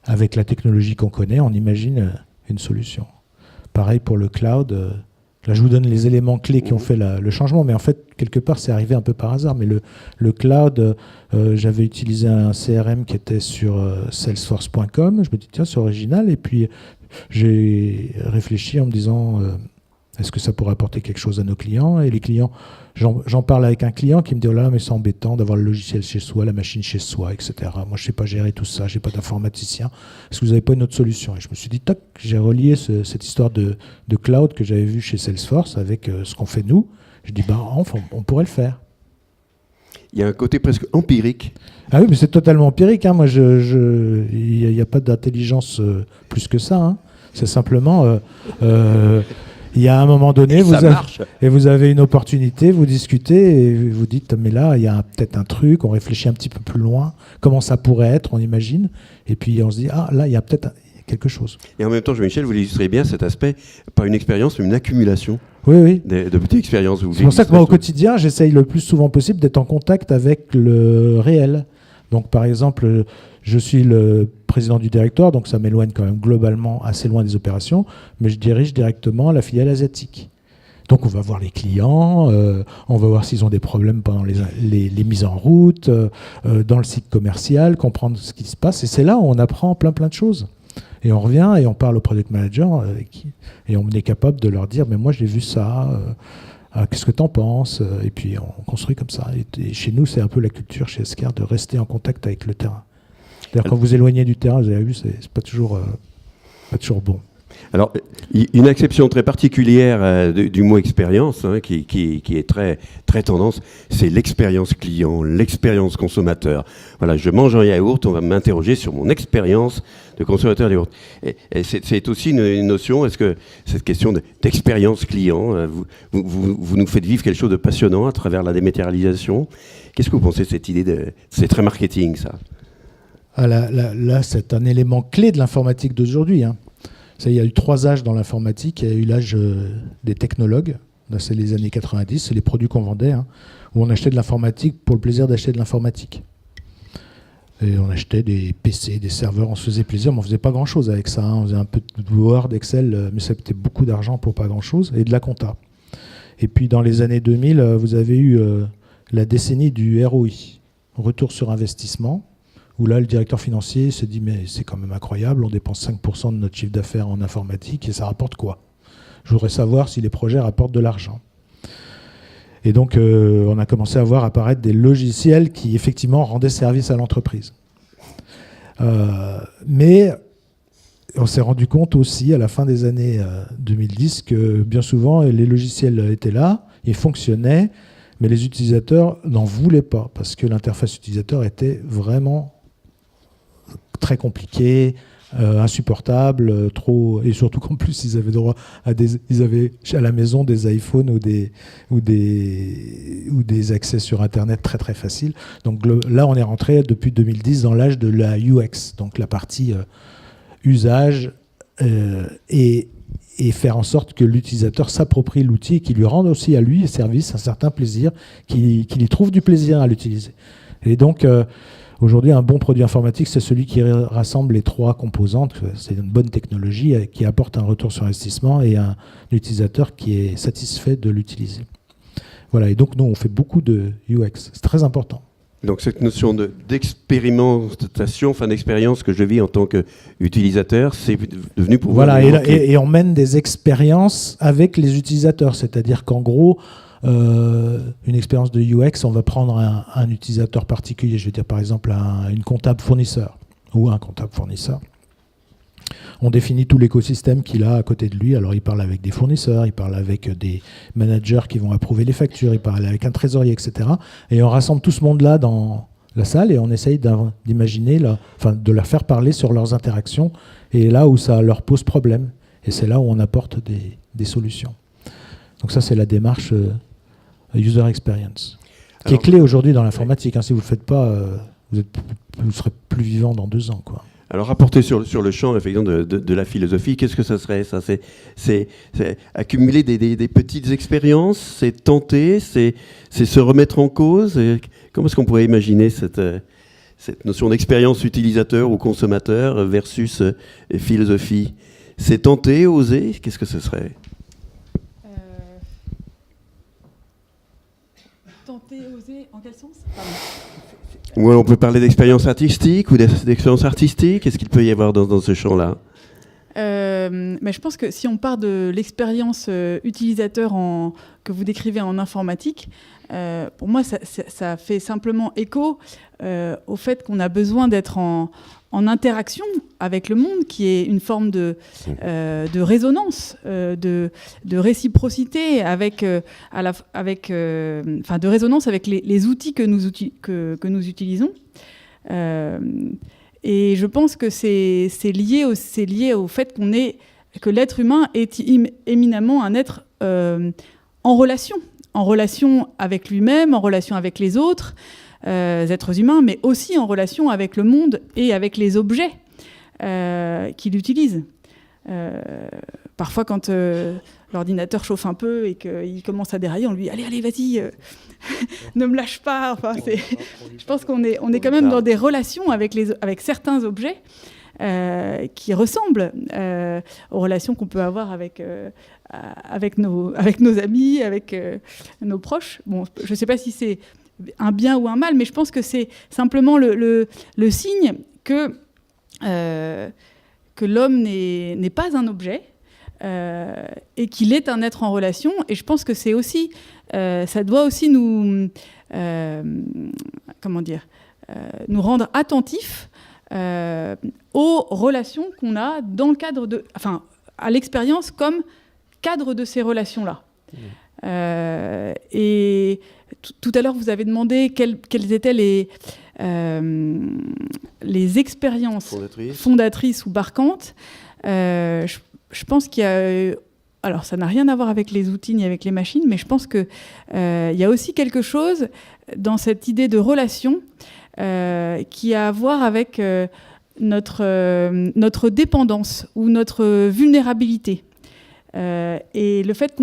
Avec la technologie qu'on connaît, on imagine une solution. Pareil pour le cloud. Là, je vous donne les éléments clés qui ont fait le changement, mais en fait, quelque part, c'est arrivé un peu par hasard. Mais le cloud, j'avais utilisé un CRM qui était sur salesforce.com. Je me dis, tiens, c'est original. Et puis, j'ai réfléchi en me disant, est-ce que ça pourrait apporter quelque chose à nos clients? Et les clients, j'en parle avec un client qui me dit, oh là, mais c'est embêtant d'avoir le logiciel chez soi, la machine chez soi, etc. Moi, je ne sais pas gérer tout ça, je n'ai pas d'informaticien. Est-ce que vous n'avez pas une autre solution? Et je me suis dit, toc, j'ai relié cette histoire de cloud que j'avais vue chez Salesforce avec ce qu'on fait nous. Je dis, enfin, on pourrait le faire. Il y a un côté presque empirique. Ah oui, mais c'est totalement empirique. Hein. Moi, il n'y a pas d'intelligence plus que ça. Hein. C'est simplement... il y a un moment donné, vous avez une opportunité, vous discutez et vous dites, mais là, il y a peut-être un truc, on réfléchit un petit peu plus loin, comment ça pourrait être, on imagine, et puis on se dit, là, il y a peut-être quelque chose. Et en même temps, Jean-Michel, vous illustrez bien cet aspect, pas une expérience, mais une accumulation. Oui. De petites expériences. C'est pour ça que moi, au quotidien, j'essaye le plus souvent possible d'être en contact avec le réel. Donc, par exemple, je suis le président du directoire, donc ça m'éloigne quand même globalement assez loin des opérations, mais je dirige directement la filiale asiatique. Donc, on va voir les clients, on va voir s'ils ont des problèmes pendant les mises en route, dans le site commercial, comprendre ce qui se passe. Et c'est là où on apprend plein de choses. Et on revient et on parle au product manager et on est capable de leur dire mais moi j'ai vu ça, qu'est-ce que tu en penses? Et puis on construit comme ça. Et chez nous, c'est un peu la culture chez Esker de rester en contact avec le terrain. D'ailleurs, quand vous éloignez du terrain, vous avez vu, c'est pas toujours bon. Alors, une acception très particulière du mot expérience, hein, qui est très, très tendance, c'est l'expérience client, l'expérience consommateur. Voilà, je mange un yaourt, on va m'interroger sur mon expérience de consommateur de yaourt. Et c'est aussi une notion, est-ce que cette question d'expérience client, vous nous faites vivre quelque chose de passionnant à travers la dématérialisation? Qu'est-ce que vous pensez de cette idée c'est très marketing, ça? Là, c'est un élément clé de l'informatique d'aujourd'hui, hein. Il y a eu 3 âges dans l'informatique. Il y a eu l'âge des technologues. Là, c'est les années 90. C'est les produits qu'on vendait, hein, où on achetait de l'informatique pour le plaisir d'acheter de l'informatique. Et on achetait des PC, des serveurs. On se faisait plaisir, mais on ne faisait pas grand-chose avec ça. Hein. On faisait un peu de Word, Excel, mais ça coûtait beaucoup d'argent pour pas grand-chose. Et de la compta. Et puis, dans les années 2000, vous avez eu la décennie du ROI, retour sur investissement, où là, le directeur financier se dit « mais c'est quand même incroyable, on dépense 5% de notre chiffre d'affaires en informatique et ça rapporte quoi? Je voudrais savoir si les projets rapportent de l'argent. » Et donc, on a commencé à voir apparaître des logiciels qui, effectivement, rendaient service à l'entreprise. Mais on s'est rendu compte aussi, à la fin des années 2010, que bien souvent, les logiciels étaient là, ils fonctionnaient, mais les utilisateurs n'en voulaient pas, parce que l'interface utilisateur était vraiment très compliquée, insupportable, trop, et surtout qu'en plus ils avaient droit à ils avaient à la maison des iPhones ou des accès sur Internet très très faciles. Donc là, on est rentré depuis 2010 dans l'âge de la UX, donc la partie usage et faire en sorte que l'utilisateur s'approprie l'outil et qu'il lui rende aussi à lui service, un certain plaisir, qu'il y trouve du plaisir à l'utiliser. Et donc aujourd'hui, un bon produit informatique, c'est celui qui rassemble les trois composantes. C'est une bonne technologie qui apporte un retour sur investissement et un utilisateur qui est satisfait de l'utiliser. Voilà, et donc nous, on fait beaucoup de UX. C'est très important. Donc cette notion d'expérimentation, d'expérience que je vis en tant qu'utilisateur, c'est devenu pour vous... Voilà, et on mène des expériences avec les utilisateurs. C'est-à-dire qu'en gros, une expérience de UX, on va prendre un utilisateur particulier, je vais dire par exemple une comptable fournisseur ou un comptable fournisseur. On définit tout l'écosystème qu'il a à côté de lui. Alors il parle avec des fournisseurs, il parle avec des managers qui vont approuver les factures, il parle avec un trésorier, etc. Et on rassemble tout ce monde-là dans la salle et on essaye d'imaginer, de leur faire parler sur leurs interactions et là où ça leur pose problème. Et c'est là où on apporte des solutions. Donc ça, c'est la démarche user experience, qui est clé aujourd'hui dans l'informatique. Si vous ne le faites pas, vous serez plus vivant dans 2 ans, quoi. Alors, rapporter sur le champ effectivement, de la philosophie, qu'est-ce que ça serait ça, c'est accumuler des petites expériences, c'est tenter, c'est se remettre en cause. Comment est-ce qu'on pourrait imaginer cette notion d'expérience utilisateur ou consommateur versus philosophie? C'est tenter, oser, qu'est-ce que ce serait? Tenter, oser, en quel sens? Ouais, on peut parler d'expérience artistique ou d'expérience artistique. Qu'est-ce qu'il peut y avoir dans ce champ-là? Mais je pense que si on part de l'expérience utilisateur que vous décrivez en informatique, pour moi, ça fait simplement écho au fait qu'on a besoin d'être en interaction avec le monde, qui est une forme de résonance, de réciprocité, de résonance avec les outils que nous utilisons. Et je pense que c'est lié au fait que l'être humain est éminemment un être en relation avec lui-même, en relation avec les autres êtres humains, mais aussi en relation avec le monde et avec les objets qu'il utilise. Parfois, quand l'ordinateur chauffe un peu et qu'il commence à dérailler, on lui dit « Allez, vas-y, ne me lâche pas ». Je pense qu'on est quand même dans des relations avec certains objets qui ressemblent aux relations qu'on peut avoir avec nos amis, avec nos proches. Bon, je ne sais pas si c'est un bien ou un mal, mais je pense que c'est simplement le signe que l'homme n'est pas un objet et qu'il est un être en relation. Et je pense que c'est aussi, ça doit aussi nous nous rendre attentifs aux relations qu'on a dans le cadre à l'expérience comme cadre de ces relations-là. Et tout à l'heure, vous avez demandé quelles étaient les expériences fondatrices ou marquantes. Je pense qu'il y a... Alors, ça n'a rien à voir avec les outils ni avec les machines, mais je pense qu'il y a aussi quelque chose dans cette idée de relation qui a à voir avec notre dépendance ou notre vulnérabilité. Et le fait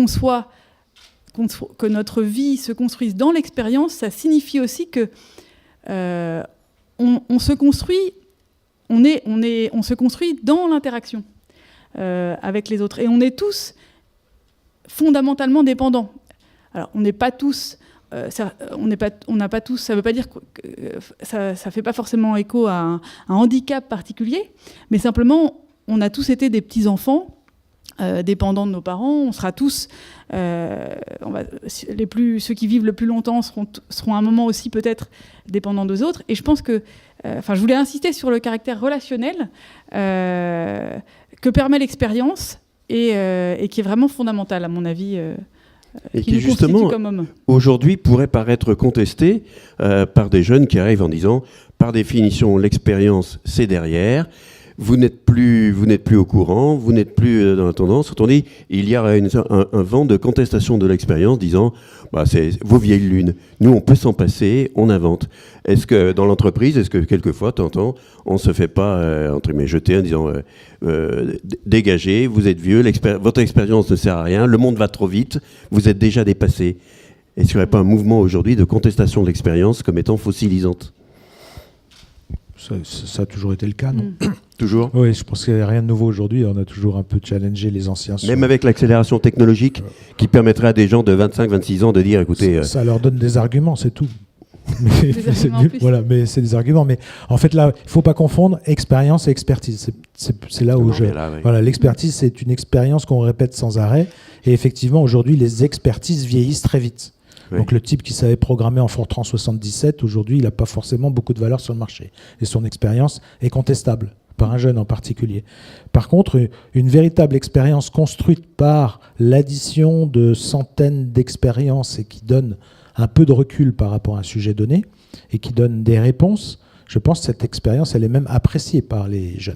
que notre vie se construise dans l'expérience, ça signifie aussi que on se construit, on se construit dans l'interaction avec les autres, et on est tous fondamentalement dépendants. Alors, on n'est pas tous, ça veut pas dire que ça fait pas forcément écho à un handicap particulier, mais simplement, on a tous été des petits enfants dépendants de nos parents. On sera tous, ceux qui vivent le plus longtemps seront à un moment aussi peut-être dépendants des autres. Et je pense que, je voulais insister sur le caractère relationnel que permet l'expérience et qui est vraiment fondamental à mon avis. Et qui justement, aujourd'hui, pourrait paraître contesté par des jeunes qui arrivent en disant, par définition, l'expérience, c'est derrière. Vous n'êtes plus au courant, vous n'êtes plus dans la tendance. Autrement dit, il y a un vent de contestation de l'expérience disant c'est vos vieilles lunes. Nous, on peut s'en passer, on invente. Est-ce que dans l'entreprise, quelquefois, t'entends, on se fait pas entre guillemets jeter en disant dégagez, vous êtes vieux, votre expérience ne sert à rien, le monde va trop vite, vous êtes déjà dépassé. Est-ce qu'il n'y aurait pas un mouvement aujourd'hui de contestation de l'expérience comme étant fossilisante ? Ça a toujours été le cas, non ? Toujours ? Oui, je pense qu'il n'y a rien de nouveau aujourd'hui. On a toujours un peu challengé les anciens. Même avec l'accélération technologique qui permettrait à des gens de 25-26 ans de dire, écoutez... Ça leur donne des arguments, c'est tout. Mais c'est des arguments. Mais en fait, là, il ne faut pas confondre expérience et expertise. C'est là où l'expertise, c'est une expérience qu'on répète sans arrêt. Et effectivement, aujourd'hui, les expertises vieillissent très vite. Oui. Donc le type qui savait programmer en Fortran 77, aujourd'hui, il n'a pas forcément beaucoup de valeur sur le marché. Et son expérience est contestable, par un jeune en particulier. Par contre, une véritable expérience construite par l'addition de centaines d'expériences et qui donne un peu de recul par rapport à un sujet donné et qui donne des réponses, je pense que cette expérience, elle est même appréciée par les jeunes.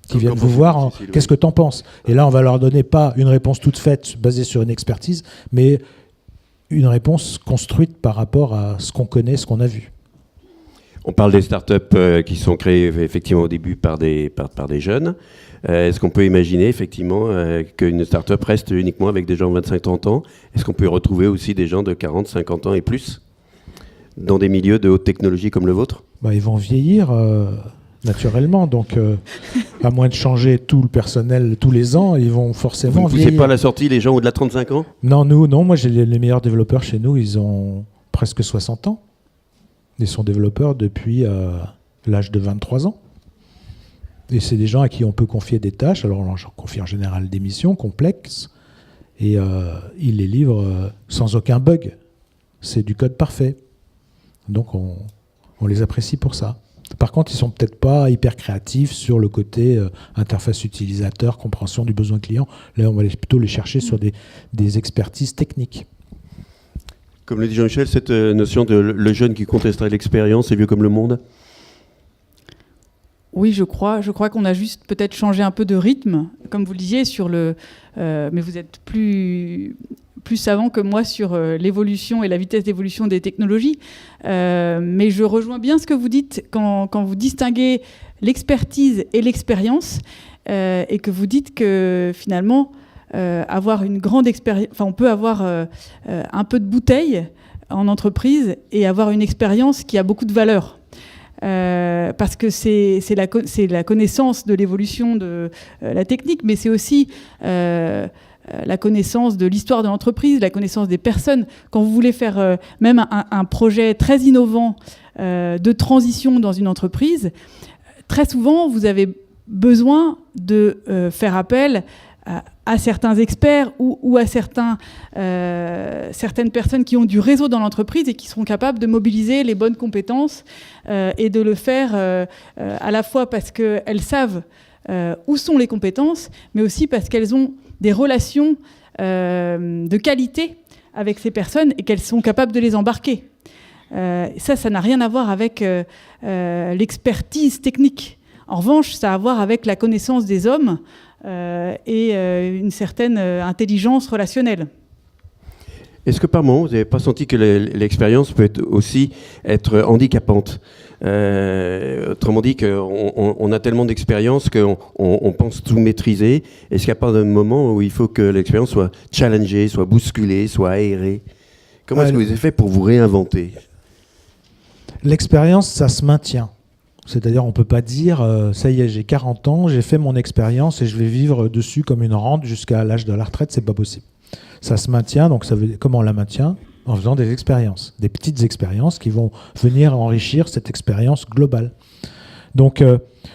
Qui viennent vous voir, qu'est-ce que tu en penses ? Et là, on va leur donner pas une réponse toute faite basée sur une expertise, mais une réponse construite par rapport à ce qu'on connaît, ce qu'on a vu. On parle des startups qui sont créées effectivement au début par des jeunes. Est-ce qu'on peut imaginer effectivement qu'une startup reste uniquement avec des gens de 25-30 ans ? Est-ce qu'on peut retrouver aussi des gens de 40-50 ans et plus dans des milieux de haute technologie comme le vôtre ? Ils vont vieillir naturellement, donc à moins de changer tout le personnel tous les ans, ils vont forcément vieillir. Vous ne poussez pas à la sortie les gens au-delà de 35 ans ? Non, moi j'ai les meilleurs développeurs chez nous, ils ont presque 60 ans. Ils sont développeurs depuis l'âge de 23 ans. Et c'est des gens à qui on peut confier des tâches. Alors on leur confie en général des missions complexes et ils les livrent sans aucun bug. C'est du code parfait. Donc on les apprécie pour ça. Par contre, ils sont peut-être pas hyper créatifs sur le côté interface utilisateur, compréhension du besoin client. Là, on va plutôt les chercher sur des expertises techniques. Comme le dit Jean-Michel, cette notion de le jeune qui contesterait l'expérience est vieux comme le monde ? Oui, je crois qu'on a juste peut-être changé un peu de rythme, comme vous le disiez, mais vous êtes plus savant que moi sur l'évolution et la vitesse d'évolution des technologies. Mais je rejoins bien ce que vous dites quand vous distinguez l'expertise et l'expérience et que vous dites que finalement, avoir une grande expérience, on peut avoir un peu de bouteille en entreprise et avoir une expérience qui a beaucoup de valeur. Parce que c'est la connaissance de l'évolution de la technique, mais c'est aussi la connaissance de l'histoire de l'entreprise, la connaissance des personnes. Quand vous voulez faire même un projet très innovant de transition dans une entreprise, très souvent, vous avez besoin de faire appel à certains experts ou à certaines personnes qui ont du réseau dans l'entreprise et qui seront capables de mobiliser les bonnes compétences et de le faire à la fois parce qu'elles savent où sont les compétences, mais aussi parce qu'elles ont des relations de qualité avec ces personnes et qu'elles sont capables de les embarquer. Ça n'a rien à voir avec l'expertise technique. En revanche, ça a à voir avec la connaissance des hommes et une certaine intelligence relationnelle. Est-ce que par moment, vous n'avez pas senti que l'expérience peut aussi être handicapante ? Autrement dit, qu'on a tellement d'expérience qu'on pense tout maîtriser. Est-ce qu'il n'y a pas un moment où il faut que l'expérience soit challengée, soit bousculée, soit aérée ? Comment est-ce que vous avez fait pour vous réinventer ? L'expérience, ça se maintient. C'est-à-dire, on ne peut pas dire ça y est, j'ai 40 ans, j'ai fait mon expérience et je vais vivre dessus comme une rente jusqu'à l'âge de la retraite. C'est pas possible. Ça se maintient. Donc, comment on la maintient ? En faisant des expériences, des petites expériences qui vont venir enrichir cette expérience globale. Donc,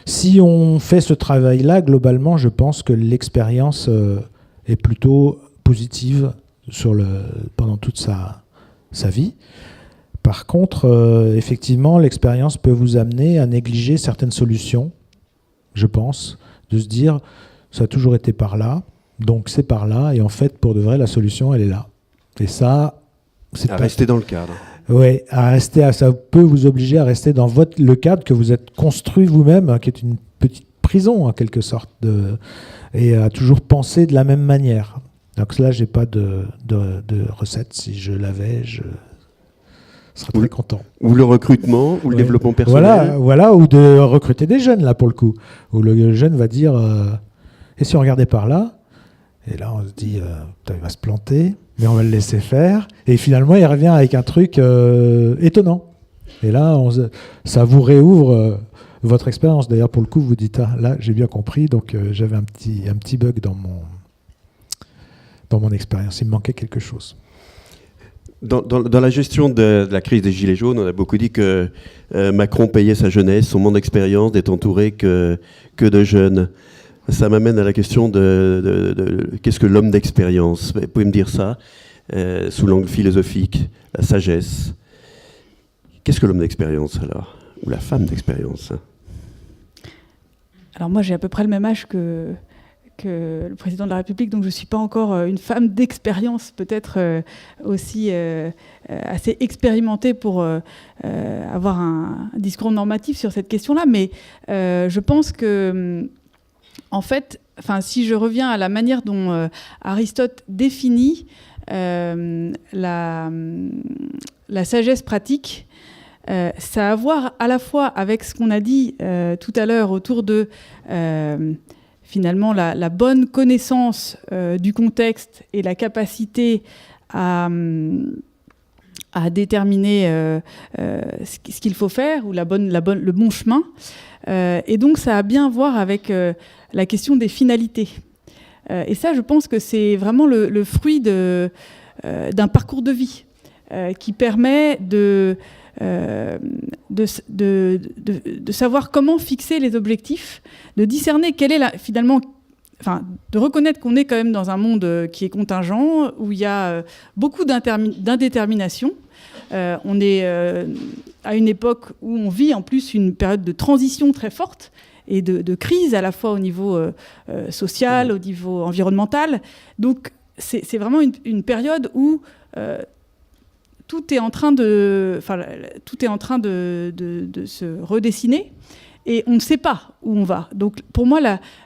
si on fait ce travail-là, globalement, je pense que l'expérience est plutôt positive pendant toute sa vie. Par contre, effectivement, l'expérience peut vous amener à négliger certaines solutions, je pense, de se dire, ça a toujours été par là, donc c'est par là, et en fait, pour de vrai, la solution, elle est là. Et ça, c'est À rester dans le cadre. Oui, ça peut vous obliger à rester dans le cadre que vous êtes construit vous-même, hein, qui est une petite prison en quelque sorte, et à toujours penser de la même manière. Donc là, j'ai pas de recette. Si je l'avais, je serais très content. Ou le recrutement, ou le développement personnel. Voilà, ou de recruter des jeunes là pour le coup, où le jeune va dire et si on regardait par là, et là on se dit il va se planter. Mais on va le laisser faire. Et finalement, il revient avec un truc étonnant. Et là, ça vous réouvre votre expérience. D'ailleurs, pour le coup, vous dites, là, j'ai bien compris. Donc, j'avais un petit bug dans mon expérience. Il me manquait quelque chose. Dans la gestion de la crise des Gilets jaunes, on a beaucoup dit que Macron payait sa jeunesse, son manque d'expérience, d'être entouré que de jeunes. Ça m'amène à la question de qu'est-ce que l'homme d'expérience ? Vous pouvez me dire ça, sous l'angle philosophique, la sagesse. Qu'est-ce que l'homme d'expérience alors ? Ou la femme d'expérience ? Alors moi j'ai à peu près le même âge que le président de la République, donc je ne suis pas encore une femme d'expérience, peut-être aussi assez expérimentée pour avoir un discours normatif sur cette question-là, mais je pense que... En fait, si je reviens à la manière dont Aristote définit la sagesse pratique, ça a à voir à la fois avec ce qu'on a dit tout à l'heure autour de finalement la bonne connaissance du contexte et la capacité à déterminer ce qu'il faut faire ou le bon chemin. Et donc ça a bien à voir avec la question des finalités. Et ça, je pense que c'est vraiment le fruit d'un parcours de vie qui permet de savoir comment fixer les objectifs, de discerner quelle est finalement... de reconnaître qu'on est quand même dans un monde qui est contingent, où il y a beaucoup d'indétermination. On est à une époque où on vit en plus une période de transition très forte et de crise à la fois au niveau social, au niveau environnemental. Donc c'est vraiment une période où tout est en train de se redessiner et on ne sait pas où on va. Donc pour moi,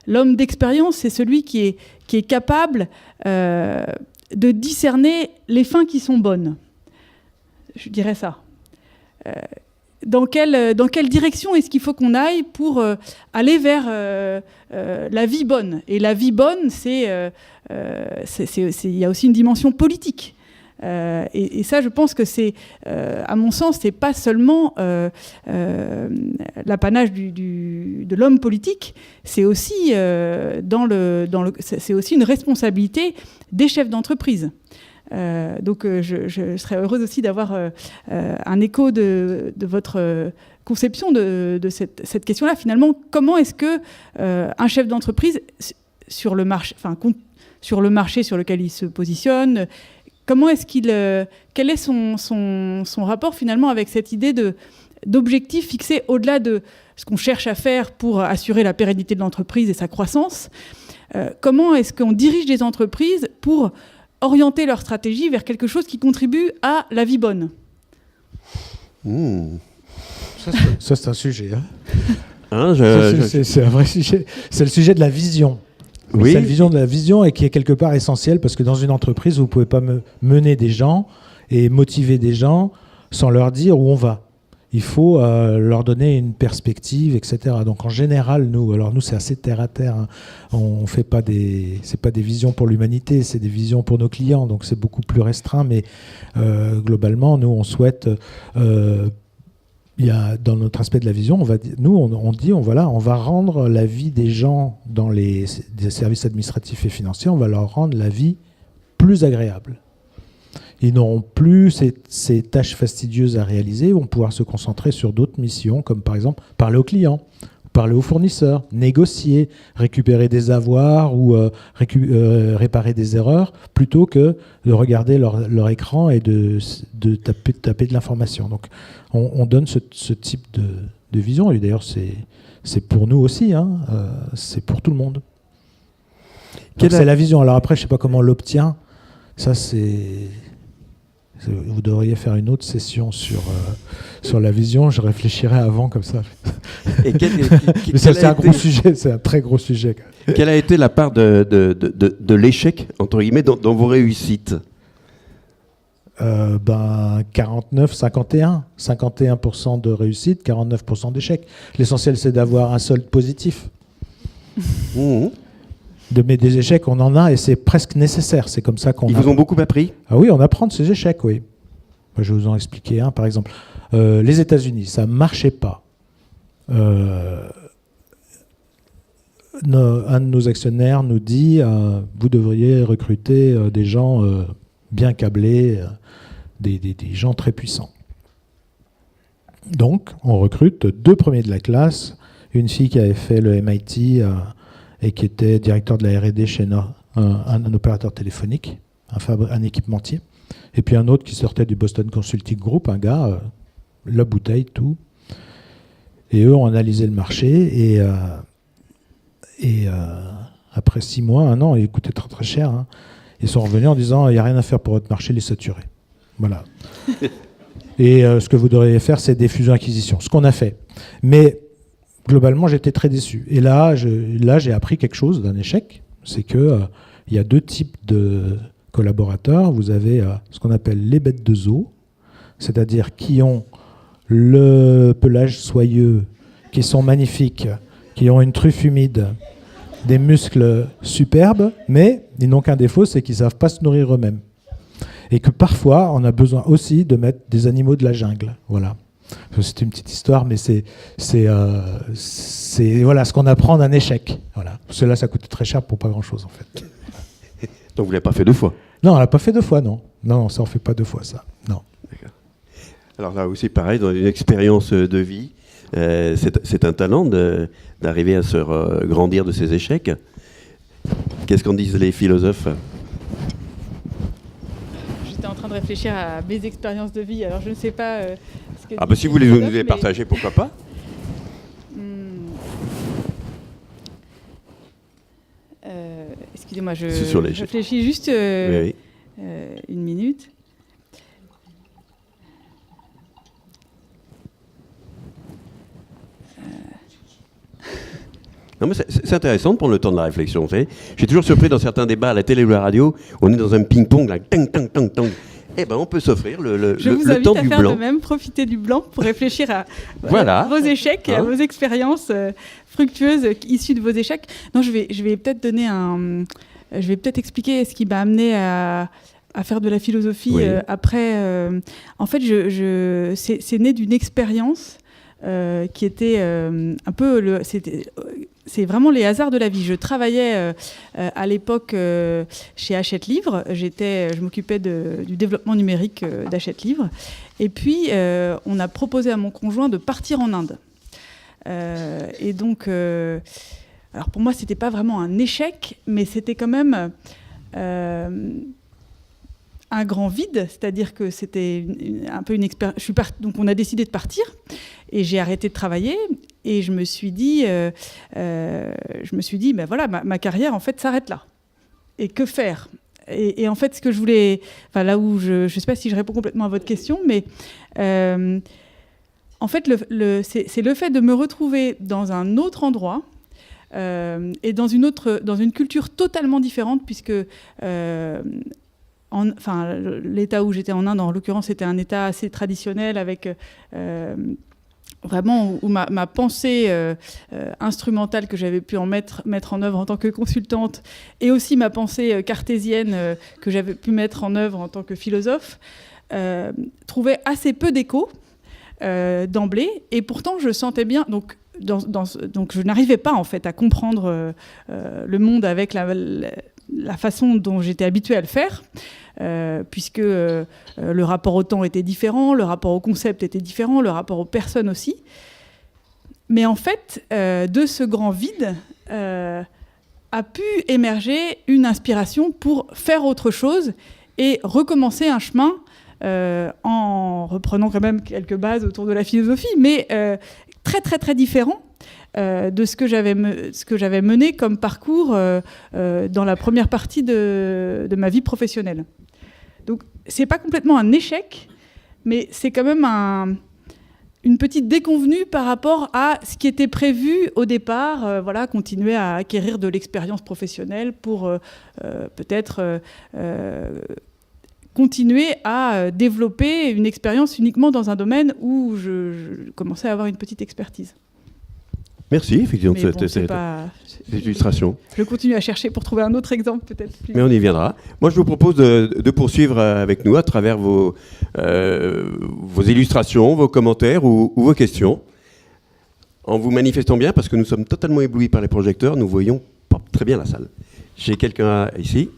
l'homme d'expérience, c'est celui qui est capable de discerner les fins qui sont bonnes. Je dirais ça. Dans quelle direction est-ce qu'il faut qu'on aille pour aller vers la vie bonne ? Et la vie bonne, il y a aussi une dimension politique. Et ça, je pense que c'est, à mon sens, c'est pas seulement l'apanage de l'homme politique, c'est aussi c'est aussi une responsabilité des chefs d'entreprise. Donc je serais heureuse aussi d'avoir un écho de votre conception de cette question-là. Finalement, comment est-ce que un chef d'entreprise sur le marché sur lequel il se positionne, quel est son rapport finalement avec cette idée d'objectifs fixés au-delà de ce qu'on cherche à faire pour assurer la pérennité de l'entreprise et sa croissance ? Comment est-ce qu'on dirige des entreprises pour orienter leur stratégie vers quelque chose qui contribue à la vie bonne ? Ça, c'est un sujet. C'est un vrai sujet. C'est le sujet de la vision. Oui. C'est la vision de la vision et qui est quelque part essentielle parce que dans une entreprise, vous ne pouvez pas mener des gens et motiver des gens sans leur dire où on va. Il faut leur donner une perspective, etc. Donc en général, nous c'est assez terre à terre. Hein. On fait pas c'est pas des visions pour l'humanité, c'est des visions pour nos clients. Donc c'est beaucoup plus restreint, mais globalement, nous on souhaite. Il y a dans notre aspect de la vision, on va rendre la vie des gens dans des services administratifs et financiers, on va leur rendre la vie plus agréable. ils n'auront plus ces tâches fastidieuses à réaliser, ils vont pouvoir se concentrer sur d'autres missions, comme par exemple parler aux clients, parler aux fournisseurs, négocier, récupérer des avoirs ou réparer des erreurs, plutôt que de regarder leur écran et de taper de l'information. Donc on donne ce type de vision, et d'ailleurs c'est pour nous aussi, hein, c'est pour tout le monde. C'est la vision. Alors après, je ne sais pas comment on l'obtient, ça vous devriez faire une autre session sur la vision. Je réfléchirai avant comme ça. Mais c'est un gros sujet, c'est un très gros sujet. Quelle a été la part de l'échec, entre guillemets, dans vos réussites ? 49, 51. 51% de réussite, 49% d'échec. L'essentiel, c'est d'avoir un solde positif. Mais des échecs, on en a, et c'est presque nécessaire. C'est comme ça qu'on. Ils vous ont beaucoup appris ? Ah oui, on apprend de ces échecs, oui. Moi, je vais vous en expliquer un, par exemple. Les États-Unis, ça ne marchait pas. Un de nos actionnaires nous dit vous devriez recruter des gens bien câblés, des gens très puissants. Donc, on recrute 2 premiers de la classe, une fille qui avait fait le MIT et qui était directeur de la R&D chez un opérateur téléphonique, un équipementier, et puis un autre qui sortait du Boston Consulting Group, un gars, la bouteille, tout. Et eux ont analysé le marché, et après 6 mois, 1 an, il coûtait très très cher, hein, ils sont revenus en disant il n'y a rien à faire pour votre marché, il est saturé. Voilà. Et ce que vous devriez faire, c'est des fusions-acquisitions, ce qu'on a fait. Mais globalement, j'étais très déçu. Et là, j'ai appris quelque chose d'un échec, c'est qu'il y a 2 types de collaborateurs. Vous avez ce qu'on appelle les bêtes de zoo, c'est-à-dire qui ont le pelage soyeux, qui sont magnifiques, qui ont une truffe humide, des muscles superbes, mais ils n'ont qu'un défaut, c'est qu'ils ne savent pas se nourrir eux-mêmes. Et que parfois, on a besoin aussi de mettre des animaux de la jungle. Voilà. C'est une petite histoire, mais c'est voilà, ce qu'on apprend d'un échec. Voilà. Parce que là, ça coûte très cher pour pas grand-chose, en fait. Donc vous ne l'avez pas fait 2 fois ? Non, on ne l'a pas fait 2 fois, non. Non, ça, on ne fait pas 2 fois, ça. Non. D'accord. Alors là aussi, pareil, dans une expérience de vie, c'est un talent d'arriver à se grandir de ses échecs. Qu'est-ce qu'en disent les philosophes ? J'étais en train de réfléchir à mes expériences de vie, alors je ne sais pas ce que... Si vous voulez nous les partager, pourquoi pas ? Excusez-moi, je l'échec. réfléchis juste Oui. une minute. Non, mais c'est intéressant de prendre le temps de la réflexion. Vous savez. Je suis toujours surpris dans certains débats à la télé ou à la radio, on est dans un ping-pong, là, tang, tang, tang, tang. Eh ben, on peut s'offrir le temps du blanc. Je vous invite à faire de même, profiter du blanc pour réfléchir à vos échecs et à vos expériences fructueuses issues de vos échecs. Non, je vais peut-être donner je vais peut-être expliquer ce qui m'a amené à faire de la philosophie après. En fait, c'est né d'une expérience qui était un peu c'est vraiment les hasards de la vie. Je travaillais à l'époque chez Hachette Livre. Je m'occupais du développement numérique d'Hachette Livre. Et puis, on a proposé à mon conjoint de partir en Inde. Et donc, alors pour moi, c'était pas vraiment un échec, mais c'était quand même un grand vide. C'est-à-dire que c'était un peu une expérience. Donc, on a décidé de partir. Et j'ai arrêté de travailler et je me suis dit, ben voilà, ma carrière en fait s'arrête là. Et que faire ? Et en fait, ce que je voulais, enfin là où je sais pas si je réponds complètement à votre question, mais en fait, c'est le fait de me retrouver dans un autre endroit et dans une culture totalement différente, puisque l'état où j'étais en Inde, en l'occurrence, c'était un état assez traditionnel avec vraiment où ma pensée instrumentale que j'avais pu mettre en œuvre en tant que consultante et aussi ma pensée cartésienne que j'avais pu mettre en œuvre en tant que philosophe trouvait assez peu d'écho d'emblée, et pourtant je sentais bien, donc je n'arrivais pas en fait à comprendre le monde avec la façon dont j'étais habituée à le faire, puisque le rapport au temps était différent, le rapport au concept était différent, le rapport aux personnes aussi. Mais en fait, de ce grand vide a pu émerger une inspiration pour faire autre chose et recommencer un chemin en reprenant quand même quelques bases autour de la philosophie, mais très très très différent de ce que j'avais mené comme parcours dans la première partie de ma vie professionnelle. Donc c'est pas complètement un échec, mais c'est quand même une petite déconvenue par rapport à ce qui était prévu au départ, continuer à acquérir de l'expérience professionnelle pour peut-être continuer à développer une expérience uniquement dans un domaine où je commençais à avoir une petite expertise. Merci, effectivement, Mais de cette illustration. Je continue à chercher pour trouver un autre exemple, peut-être. Mais on y viendra. Moi, je vous propose de poursuivre avec nous à travers vos illustrations, vos commentaires ou vos questions, en vous manifestant bien, parce que nous sommes totalement éblouis par les projecteurs, nous voyons pas très bien la salle. J'ai quelqu'un ici.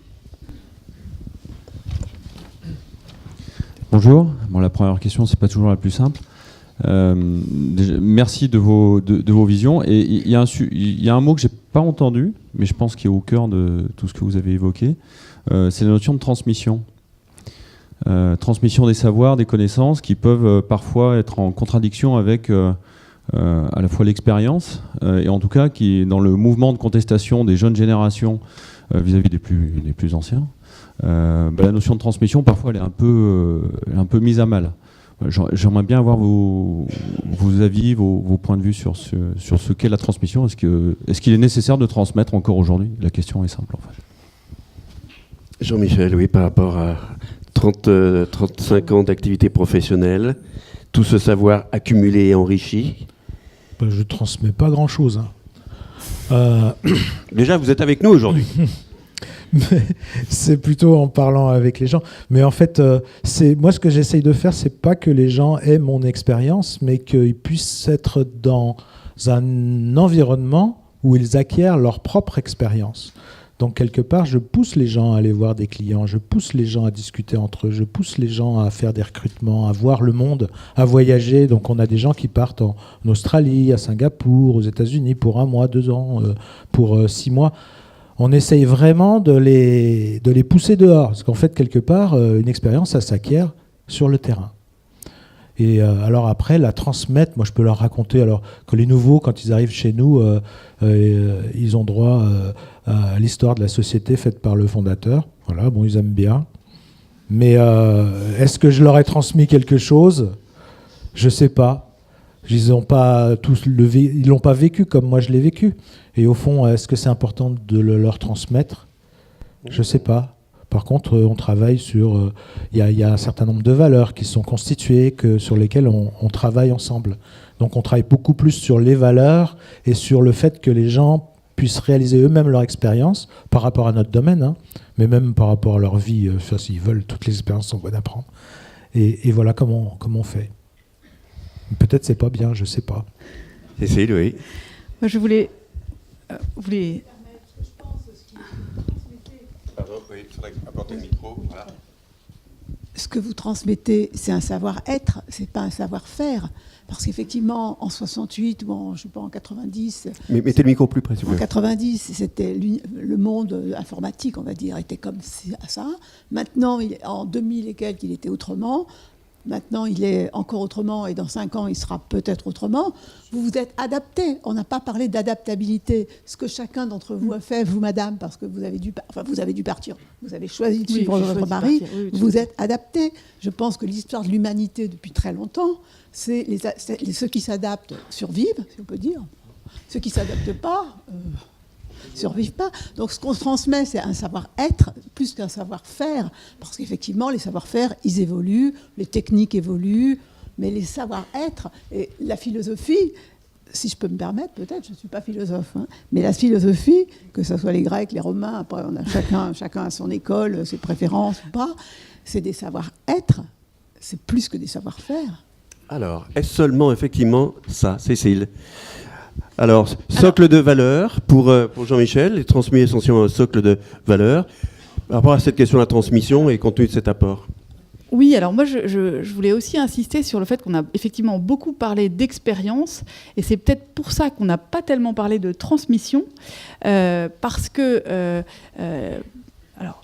Bonjour. Bon, la première question, c'est pas toujours la plus simple. Déjà, merci de vos visions. Et il y a un mot que j'ai pas entendu, mais je pense qu'il est au cœur de tout ce que vous avez évoqué. C'est la notion de transmission. Transmission des savoirs, des connaissances, qui peuvent parfois être en contradiction avec à la fois l'expérience, et en tout cas qui, dans le mouvement de contestation des jeunes générations vis-à-vis des plus anciens, la notion de transmission, parfois, elle est un peu mise à mal. J'aimerais bien avoir vos avis, vos points de vue sur ce qu'est la transmission. Est-ce qu'il est nécessaire de transmettre encore aujourd'hui? La question est simple, en fait. Jean-Michel, oui, par rapport à 35 ans d'activité professionnelle, tout ce savoir accumulé et enrichi. Je ne transmets pas grand-chose. Déjà, vous êtes avec nous aujourd'hui. Mais c'est plutôt en parlant avec les gens. Mais en fait, moi, ce que j'essaye de faire, c'est pas que les gens aient mon expérience, mais qu'ils puissent être dans un environnement où ils acquièrent leur propre expérience. Donc, quelque part, je pousse les gens à aller voir des clients, je pousse les gens à discuter entre eux, je pousse les gens à faire des recrutements, à voir le monde, à voyager. Donc, on a des gens qui partent en Australie, à Singapour, aux États-Unis pour 1 mois, 2 ans, pour 6 mois. On essaye vraiment de les pousser dehors. Parce qu'en fait, quelque part, une expérience, ça s'acquiert sur le terrain. Et alors après, la transmettre, moi je peux leur raconter alors, que les nouveaux, quand ils arrivent chez nous, ils ont droit à l'histoire de la société faite par le fondateur. Voilà, bon, ils aiment bien. Mais est-ce que je leur ai transmis quelque chose? Je ne sais pas. Ils l'ont pas vécu comme moi je l'ai vécu. Et au fond, est-ce que c'est important de le leur transmettre? Je ne sais pas. Par contre, on travaille sur... Il y a un certain nombre de valeurs qui sont constituées, sur lesquelles on travaille ensemble. Donc on travaille beaucoup plus sur les valeurs et sur le fait que les gens puissent réaliser eux-mêmes leur expérience par rapport à notre domaine, hein, mais même par rapport à leur vie. S'ils veulent, toutes les expériences sont bonnes à prendre. Et voilà comment on fait. Peut-être c'est pas bien, je sais pas. Cécile, oui. Moi, je voulais... Pardon, oui, il faudrait apporter le micro. Voilà. Ce que vous transmettez, c'est un savoir-être, c'est pas un savoir-faire. Parce qu'effectivement, en 68 ou en 90... Mais mettez le micro plus près, s'il vous En plaît. 90, c'était le monde informatique, on va dire, était comme ça. Maintenant, en 2000 et quelques, il était autrement. Maintenant, il est encore autrement et dans 5 ans, il sera peut-être autrement. Vous vous êtes adapté. On n'a pas parlé d'adaptabilité. Ce que chacun d'entre vous a fait, vous, madame, parce que vous avez dû partir. Vous avez choisi de suivre votre mari. Vous êtes adapté. Je pense que l'histoire de l'humanité depuis très longtemps, c'est ceux qui s'adaptent survivent, si on peut dire. Ceux qui ne s'adaptent pas... survivent pas. Donc ce qu'on se transmet, c'est un savoir-être plus qu'un savoir-faire, parce qu'effectivement, les savoir-faire, ils évoluent, les techniques évoluent, mais les savoir-être et la philosophie, si je peux me permettre, peut-être, je ne suis pas philosophe, hein, mais la philosophie, que ce soit les Grecs, les Romains, après on a chacun a son école, ses préférences ou pas, c'est des savoir-être, c'est plus que des savoir-faire. Alors, est-ce seulement effectivement ça, Cécile? Alors, socle de valeurs pour Jean-Michel, les transmission un socle de valeurs. Par rapport à cette question de la transmission et compte tenu de cet apport. Oui, alors moi, je voulais aussi insister sur le fait qu'on a effectivement beaucoup parlé d'expérience, et c'est peut-être pour ça qu'on n'a pas tellement parlé de transmission, parce que, alors,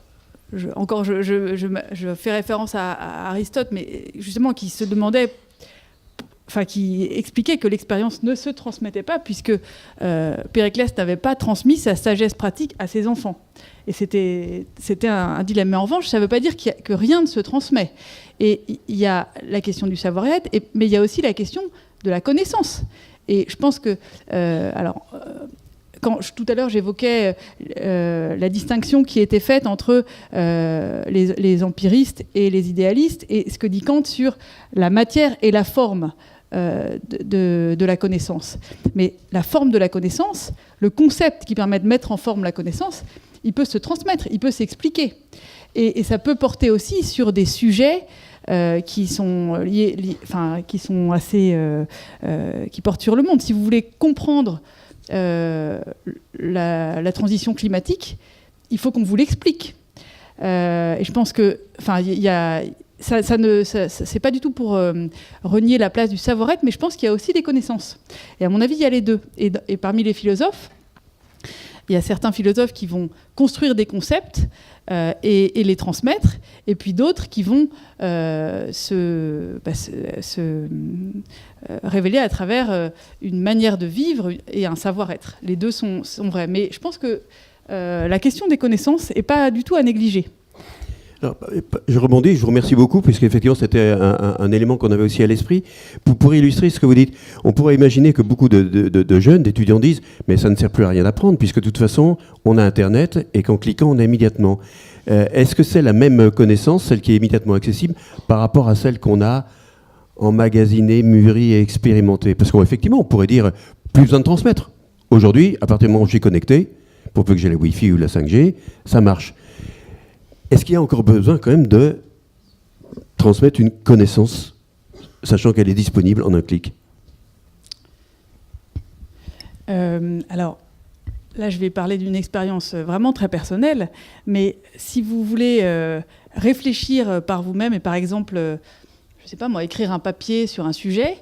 je fais référence à Aristote, mais justement qui se demandait, enfin qui expliquait que l'expérience ne se transmettait pas, puisque Périclès n'avait pas transmis sa sagesse pratique à ses enfants. Et c'était un dilemme. Mais en revanche, ça ne veut pas dire que rien ne se transmet. Et il y a la question du savoir-être, mais il y a aussi la question de la connaissance. Et je pense que... tout à l'heure, j'évoquais la distinction qui était faite entre les empiristes et les idéalistes, et ce que dit Kant sur la matière et la forme de la connaissance. Mais la forme de la connaissance, le concept qui permet de mettre en forme la connaissance, il peut se transmettre, il peut s'expliquer. Et ça peut porter aussi sur des sujets qui sont qui sont assez... qui portent sur le monde. Si vous voulez comprendre la transition climatique, il faut qu'on vous l'explique. Et je pense que... c'est pas du tout pour renier la place du savoir-être, mais je pense qu'il y a aussi des connaissances. Et à mon avis, il y a les deux. Et parmi les philosophes, il y a certains philosophes qui vont construire des concepts et les transmettre, et puis d'autres qui vont se révéler à travers une manière de vivre et un savoir-être. Les deux sont vrais. Mais je pense que la question des connaissances n'est pas du tout à négliger. Alors, je rebondis, je vous remercie beaucoup, puisqu'effectivement c'était un élément qu'on avait aussi à l'esprit. Pour illustrer ce que vous dites, on pourrait imaginer que beaucoup de jeunes, d'étudiants disent « mais ça ne sert plus à rien d'apprendre, puisque de toute façon, on a Internet et qu'en cliquant, on a immédiatement ». Est-ce que c'est la même connaissance, celle qui est immédiatement accessible, par rapport à celle qu'on a emmagasinée, mûrie et expérimentée? Parce qu'effectivement, on pourrait dire « plus besoin de transmettre ». Aujourd'hui, à partir du moment où je suis connecté, pour peu que j'ai la Wi-Fi ou la 5G, ça marche. Est-ce qu'il y a encore besoin quand même de transmettre une connaissance, sachant qu'elle est disponible en un clic? Alors, là, je vais parler d'une expérience vraiment très personnelle, mais si vous voulez réfléchir par vous-même et par exemple, je ne sais pas moi, écrire un papier sur un sujet,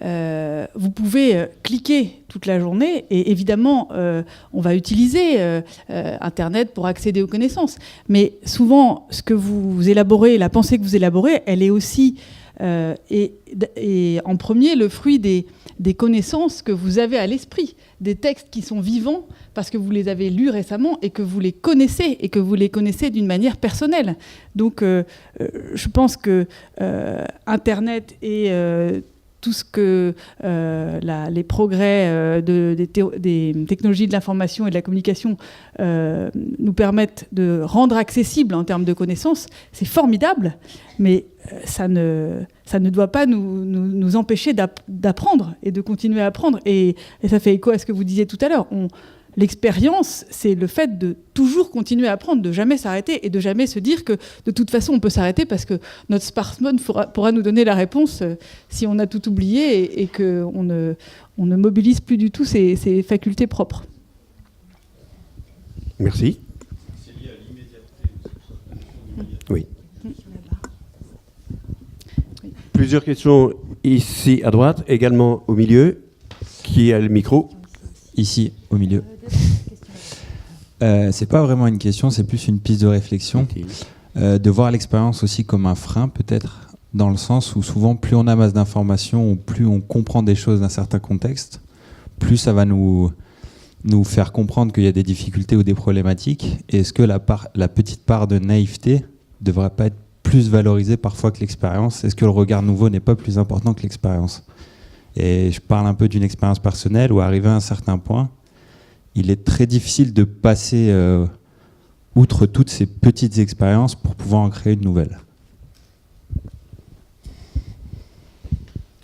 vous pouvez cliquer toute la journée et évidemment on va utiliser Internet pour accéder aux connaissances, mais souvent ce que vous élaborez, la pensée que vous élaborez, elle est aussi et en premier le fruit des connaissances que vous avez à l'esprit, des textes qui sont vivants parce que vous les avez lus récemment et que vous les connaissez d'une manière personnelle. Donc je pense que Internet et tout ce que les progrès des technologies de l'information et de la communication nous permettent de rendre accessible en termes de connaissances, c'est formidable, mais ça ne doit pas nous empêcher d'apprendre et de continuer à apprendre. Et ça fait écho à ce que vous disiez tout à l'heure. L'expérience, c'est le fait de toujours continuer à apprendre, de jamais s'arrêter et de jamais se dire que de toute façon on peut s'arrêter parce que notre smartphone pourra nous donner la réponse si on a tout oublié et qu'on ne mobilise plus du tout ses facultés propres. Merci. Oui. Plusieurs questions ici à droite, également au milieu. Qui a le micro? Ici, au milieu. C'est pas vraiment une question, c'est plus une piste de réflexion. De voir l'expérience aussi comme un frein, peut-être, dans le sens où souvent, plus on a masse d'informations, ou plus on comprend des choses d'un certain contexte, plus ça va nous faire comprendre qu'il y a des difficultés ou des problématiques. Et est-ce que la petite part de naïveté devrait pas être plus valorisée parfois que l'expérience? Est-ce que le regard nouveau n'est pas plus important que l'expérience? Et je parle un peu d'une expérience personnelle où, arrivé à un certain point, il est très difficile de passer outre toutes ces petites expériences pour pouvoir en créer une nouvelle.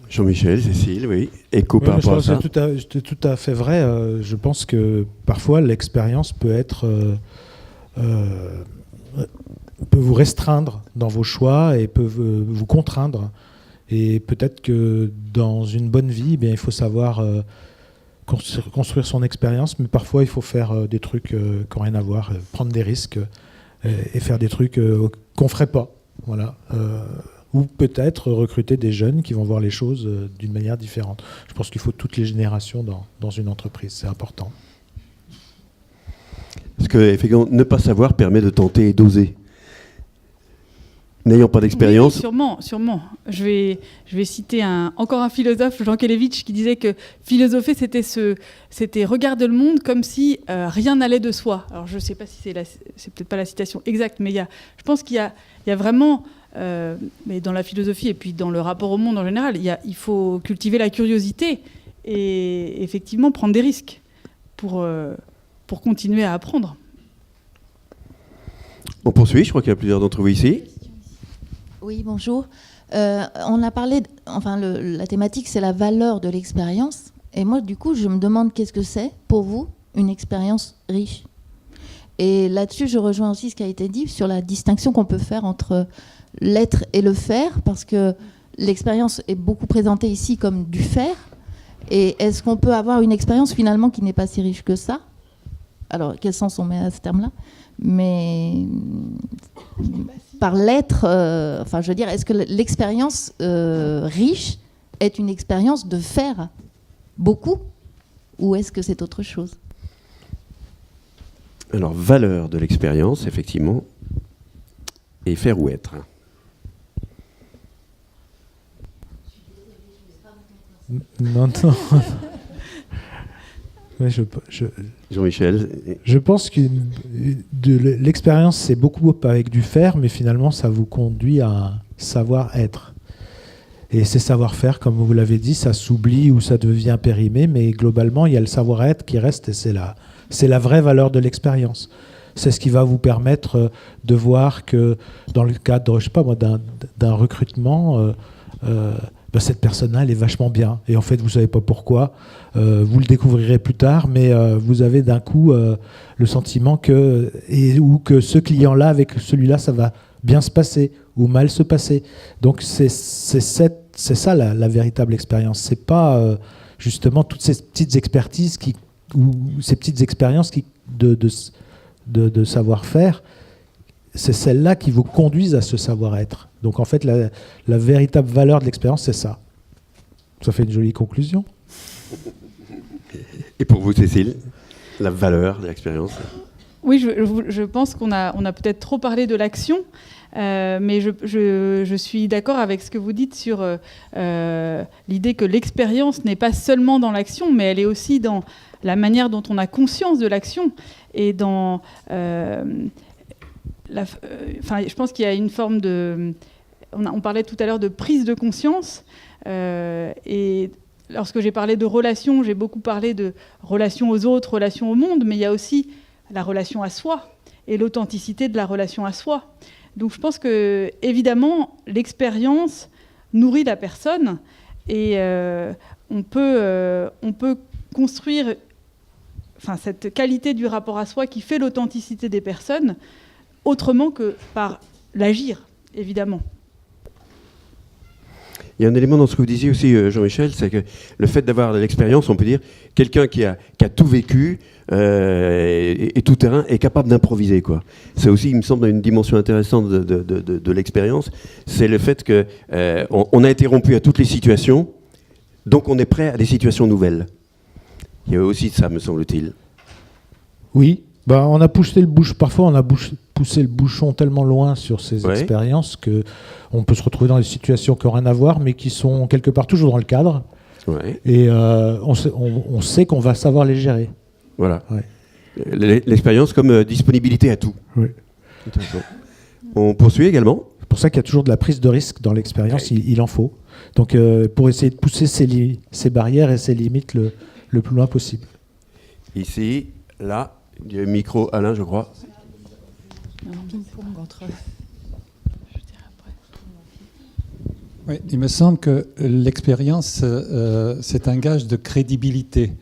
Jean-Michel, Cécile, oui. Écho par rapport à ça. C'est tout à fait vrai. Je pense que parfois l'expérience peut vous restreindre dans vos choix et peut vous contraindre. Et peut-être que dans une bonne vie, il faut savoir construire son expérience, mais parfois il faut faire des trucs qui n'ont rien à voir, prendre des risques et faire des trucs qu'on ne ferait pas. Voilà. Ou peut-être recruter des jeunes qui vont voir les choses d'une manière différente. Je pense qu'il faut toutes les générations dans une entreprise, c'est important. Parce que effectivement, ne pas savoir permet de tenter et d'oser. N'ayant pas d'expérience... Oui, sûrement. Je vais citer encore un philosophe, Jean Kelevitch, qui disait que philosopher, c'était regarder le monde comme si rien n'allait de soi. Alors je ne sais pas si c'est peut-être pas la citation exacte, mais je pense qu'il y a vraiment, mais dans la philosophie et puis dans le rapport au monde en général, il faut cultiver la curiosité et effectivement prendre des risques pour continuer à apprendre. On poursuit, je crois qu'il y a plusieurs d'entre vous ici. Oui, bonjour. On a parlé, la thématique, c'est la valeur de l'expérience. Et moi, du coup, je me demande qu'est-ce que c'est, pour vous, une expérience riche. Et là-dessus, je rejoins aussi ce qui a été dit sur la distinction qu'on peut faire entre l'être et le faire, parce que l'expérience est beaucoup présentée ici comme du faire. Et est-ce qu'on peut avoir une expérience, finalement, qui n'est pas si riche que ça ? Alors, quel sens on met à ce terme-là ? Mais par l'être, je veux dire, est-ce que l'expérience riche est une expérience de faire beaucoup, ou est-ce que c'est autre chose ? Alors, valeur de l'expérience, effectivement, et faire ou être. Non. Ouais, Jean-Michel. Je pense que l'expérience, c'est beaucoup avec du faire, mais finalement, ça vous conduit à un savoir-être. Et ces savoir-faire, comme vous l'avez dit, ça s'oublie ou ça devient périmé, mais globalement, il y a le savoir-être qui reste, et c'est la vraie valeur de l'expérience. C'est ce qui va vous permettre de voir que dans le cadre, je sais pas moi, d'un recrutement, cette personne-là, elle est vachement bien. Et en fait, vous ne savez pas pourquoi. Vous le découvrirez plus tard, mais vous avez d'un coup le sentiment que ce client-là, avec celui-là, ça va bien se passer ou mal se passer. Donc, c'est ça la véritable expérience. Ce n'est pas justement toutes ces petites expertises ou ces petites expériences de savoir-faire. C'est celles-là qui vous conduisent à ce savoir-être. Donc en fait, la véritable valeur de l'expérience, c'est ça. Ça fait une jolie conclusion. Et pour vous, Cécile, la valeur de l'expérience ? Oui, je pense qu'on a peut-être trop parlé de l'action, mais je suis d'accord avec ce que vous dites sur l'idée que l'expérience n'est pas seulement dans l'action, mais elle est aussi dans la manière dont on a conscience de l'action et dans... je pense qu'il y a une forme de... On parlait tout à l'heure de prise de conscience. Et lorsque j'ai parlé de relations, j'ai beaucoup parlé de relations aux autres, relations au monde, mais il y a aussi la relation à soi et l'authenticité de la relation à soi. Donc je pense que, évidemment, l'expérience nourrit la personne et on peut construire cette qualité du rapport à soi qui fait l'authenticité des personnes autrement que par l'agir, évidemment. Il y a un élément dans ce que vous disiez aussi, Jean-Michel, c'est que le fait d'avoir de l'expérience, on peut dire, quelqu'un qui a tout vécu et tout terrain est capable d'improviser, quoi. C'est aussi, il me semble, une dimension intéressante de l'expérience, c'est le fait qu'on a été rompu à toutes les situations, donc on est prêt à des situations nouvelles. Il y a aussi ça, me semble-t-il. Oui. On a poussé le bouchon. Parfois, on a poussé le bouchon tellement loin sur ces expériences qu'on peut se retrouver dans des situations qui n'ont rien à voir, mais qui sont quelque part toujours dans le cadre. Ouais. Et on sait qu'on va savoir les gérer. Voilà. Ouais. L'expérience comme disponibilité à tout. Oui. On poursuit également. C'est pour ça qu'il y a toujours de la prise de risque dans l'expérience. Ouais. Il en faut. Donc, pour essayer de pousser ces barrières et ces limites le plus loin possible. Ici, là. Il y a un micro, Alain, je crois. Oui, il me semble que l'expérience, c'est un gage de crédibilité.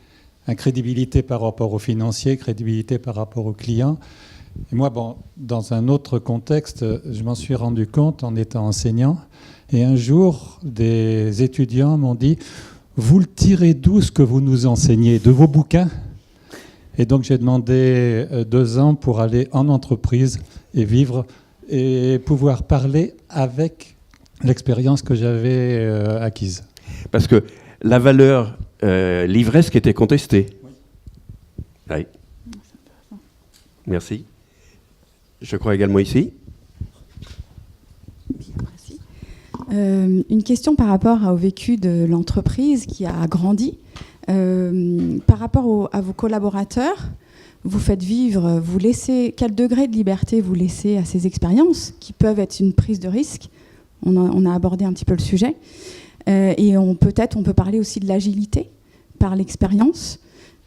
Crédibilité par rapport aux financiers, crédibilité par rapport aux clients. Et moi, dans un autre contexte, je m'en suis rendu compte en étant enseignant. Et un jour, des étudiants m'ont dit vous le tirez d'où ce que vous nous enseignez? De vos bouquins? Et donc j'ai demandé 2 ans pour aller en entreprise et vivre et pouvoir parler avec l'expérience que j'avais acquise. Parce que la valeur livresque était contestée. Oui. Merci. Je crois également ici. Une question par rapport au vécu de l'entreprise qui a grandi. Par rapport à vos collaborateurs, vous faites vivre, vous laissez, quel degré de liberté vous laissez à ces expériences qui peuvent être une prise de risque? On a abordé un petit peu le sujet. Et on peut parler aussi de l'agilité par l'expérience.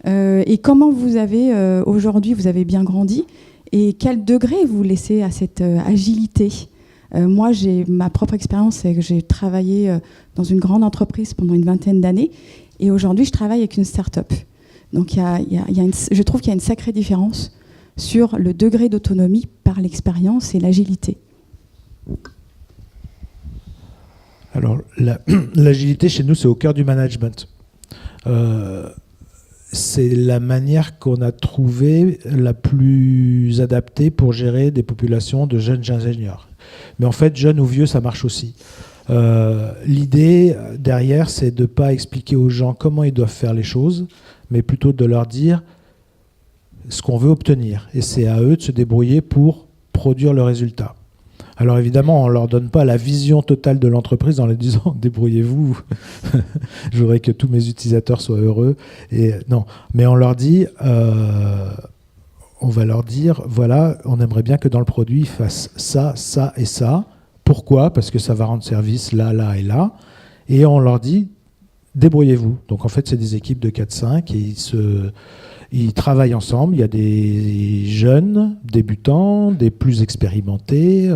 Et comment vous avez, aujourd'hui, vous avez bien grandi, et quel degré vous laissez à cette agilité? Moi, j'ai ma propre expérience, c'est que j'ai travaillé dans une grande entreprise pendant une 20aine d'années, et aujourd'hui, je travaille avec une start-up. Donc, je trouve qu'il y a une sacrée différence sur le degré d'autonomie par l'expérience et l'agilité. Alors, l'agilité chez nous, c'est au cœur du management. C'est la manière qu'on a trouvée la plus adaptée pour gérer des populations de jeunes ingénieurs. Mais en fait, jeunes ou vieux, ça marche aussi. L'idée derrière, c'est de ne pas expliquer aux gens comment ils doivent faire les choses, mais plutôt de leur dire ce qu'on veut obtenir. Et c'est à eux de se débrouiller pour produire le résultat. Alors évidemment, on ne leur donne pas la vision totale de l'entreprise en leur disant « débrouillez-vous, je voudrais que tous mes utilisateurs soient heureux ». Non, mais on leur dit, on va leur dire, voilà, on aimerait bien que dans le produit, ils fassent ça, ça et ça. Pourquoi? Parce que ça va rendre service là, là et là. Et on leur dit, débrouillez-vous. Donc en fait, c'est des équipes de 4-5 et ils travaillent ensemble. Il y a des jeunes débutants, des plus expérimentés,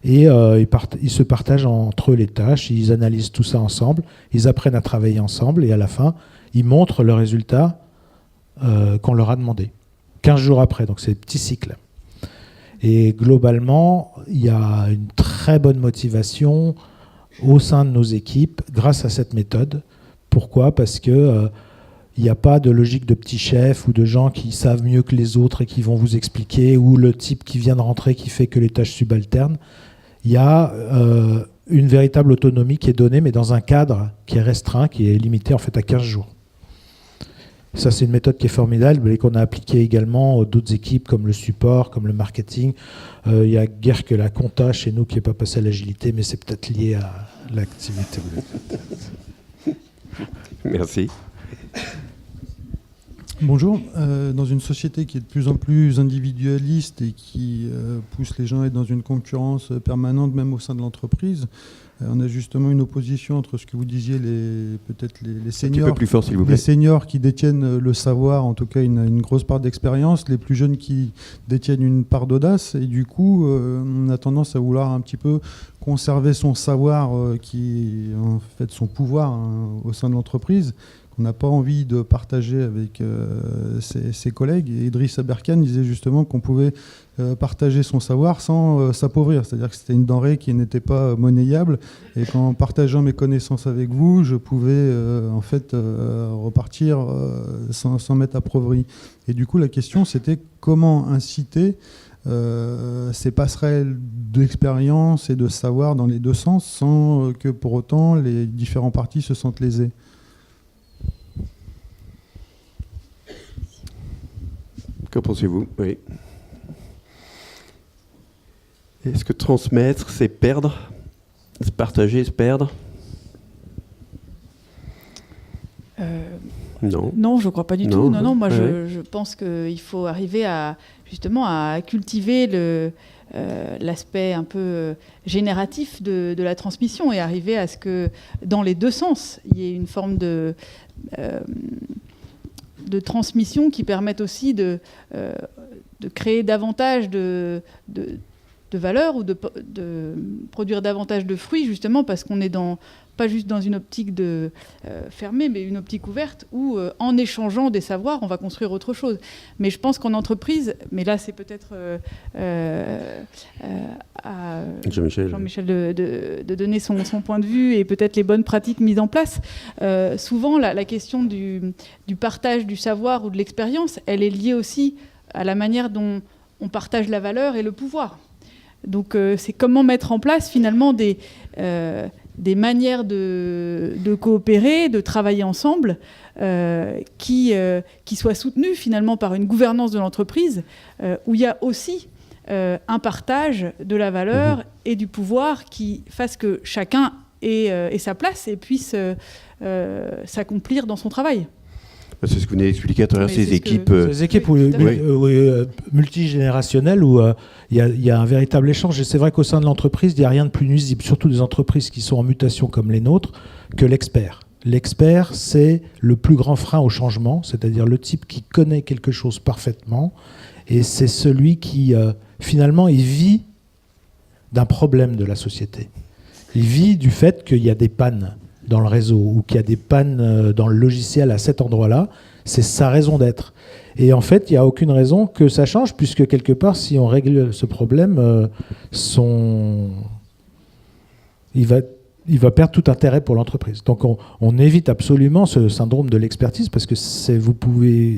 et ils se partagent entre eux les tâches, ils analysent tout ça ensemble, ils apprennent à travailler ensemble, et à la fin, ils montrent le résultat qu'on leur a demandé. 15 jours après, donc c'est des petits cycles. Et globalement, il y a une très bonne motivation au sein de nos équipes grâce à cette méthode. Pourquoi? Parce que il n'y a pas de logique de petit chef ou de gens qui savent mieux que les autres et qui vont vous expliquer, ou le type qui vient de rentrer qui fait que les tâches subalternes. Il y a une véritable autonomie qui est donnée, mais dans un cadre qui est restreint, qui est limité en fait à 15 jours. Ça, c'est une méthode qui est formidable et qu'on a appliquée également à d'autres équipes comme le support, comme le marketing. Il y a guère que la compta chez nous qui n'est pas passée à l'agilité, mais c'est peut-être lié à l'activité. Merci. Bonjour. Dans une société qui est de plus en plus individualiste et qui pousse les gens à être dans une concurrence permanente, même au sein de l'entreprise, on a justement une opposition entre ce que vous disiez, peut-être les seniors, un petit peu plus fort, s'il vous plaît. Les seniors qui détiennent le savoir, en tout cas une grosse part d'expérience, les plus jeunes qui détiennent une part d'audace, et du coup, on a tendance à vouloir un petit peu conserver son savoir, qui est en fait son pouvoir au sein de l'entreprise. On n'a pas envie de partager avec ses collègues. Et Idriss Aberkan disait justement qu'on pouvait partager son savoir sans s'appauvrir. C'est-à-dire que c'était une denrée qui n'était pas monnayable. Et qu'en partageant mes connaissances avec vous, je pouvais en fait repartir sans m'être appauvri. Et du coup, la question, c'était comment inciter ces passerelles d'expérience et de savoir dans les deux sens sans que pour autant les différents partis se sentent lésés. Qu'en pensez-vous? Oui. Est-ce que transmettre, c'est perdre? Se partager, se perdre? Non. Non, je ne crois pas du tout. Non, moi, ouais. je pense qu'il faut arriver à cultiver l'aspect un peu génératif de la transmission et arriver à ce que, dans les deux sens, il y ait une forme de transmission qui permette aussi de créer davantage de valeur ou de produire davantage de fruits, justement parce qu'on est pas juste dans une optique fermée, mais une optique ouverte où, en échangeant des savoirs, on va construire autre chose. Mais je pense qu'en entreprise, mais là c'est peut-être à Jean-Michel de donner son point de vue et peut-être les bonnes pratiques mises en place. Souvent, la question du partage du savoir ou de l'expérience, elle est liée aussi à la manière dont on partage la valeur et le pouvoir. Donc c'est comment mettre en place finalement des manières de coopérer, de travailler ensemble, qui soient soutenues finalement par une gouvernance de l'entreprise, où il y a aussi un partage de la valeur et du pouvoir qui fasse que chacun ait sa place et puisse s'accomplir dans son travail. C'est ce que vous venez d'expliquer à travers ces équipes. Ces équipes multigénérationnelles où il y a un véritable échange. Et c'est vrai qu'au sein de l'entreprise, il n'y a rien de plus nuisible, surtout des entreprises qui sont en mutation comme les nôtres, que l'expert. L'expert, c'est le plus grand frein au changement, c'est-à-dire le type qui connaît quelque chose parfaitement. Et c'est celui qui, finalement, il vit d'un problème de la société. Il vit du fait qu'il y a des pannes dans le réseau ou qu'il y a des pannes dans le logiciel à cet endroit-là. C'est sa raison d'être. Et en fait, il n'y a aucune raison que ça change, puisque quelque part, si on règle ce problème, il va perdre tout intérêt pour l'entreprise. Donc on évite absolument ce syndrome de l'expertise, parce que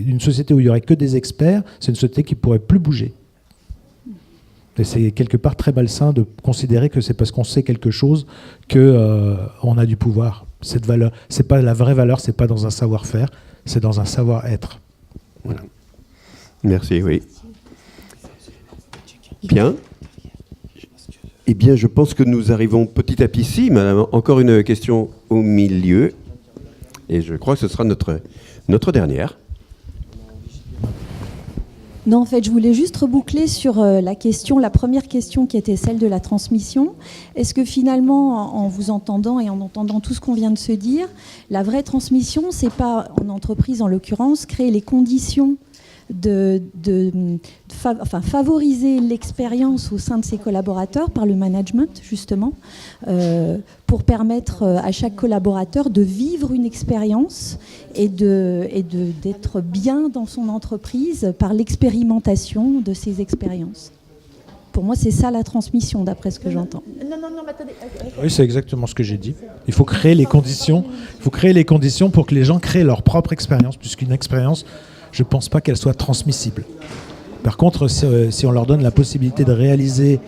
une société où il n'y aurait que des experts, c'est une société qui ne pourrait plus bouger. Et c'est quelque part très malsain de considérer que c'est parce qu'on sait quelque chose qu'on a du pouvoir. Cette valeur, c'est pas la vraie valeur, c'est pas dans un savoir-faire, c'est dans un savoir-être. Voilà. Merci, oui. Bien. Eh bien, je pense que nous arrivons petit à petit. Madame, encore une question au milieu. Et je crois que ce sera notre dernière. Non, en fait, je voulais juste reboucler sur la première question qui était celle de la transmission. Est-ce que finalement, en vous entendant et en entendant tout ce qu'on vient de se dire, la vraie transmission, c'est pas, en entreprise en l'occurrence, créer les conditions favoriser l'expérience au sein de ses collaborateurs par le management, justement, pour permettre à chaque collaborateur de vivre une expérience et d'être bien dans son entreprise par l'expérimentation de ces expériences. Pour moi, c'est ça la transmission, d'après ce que j'entends. Non, mais attendez. Oui, c'est exactement ce que j'ai dit. Il faut créer les conditions. Il faut créer les conditions pour que les gens créent leur propre expérience, puisqu'une expérience, je ne pense pas qu'elle soit transmissible. Par contre, si on leur donne la possibilité de réaliser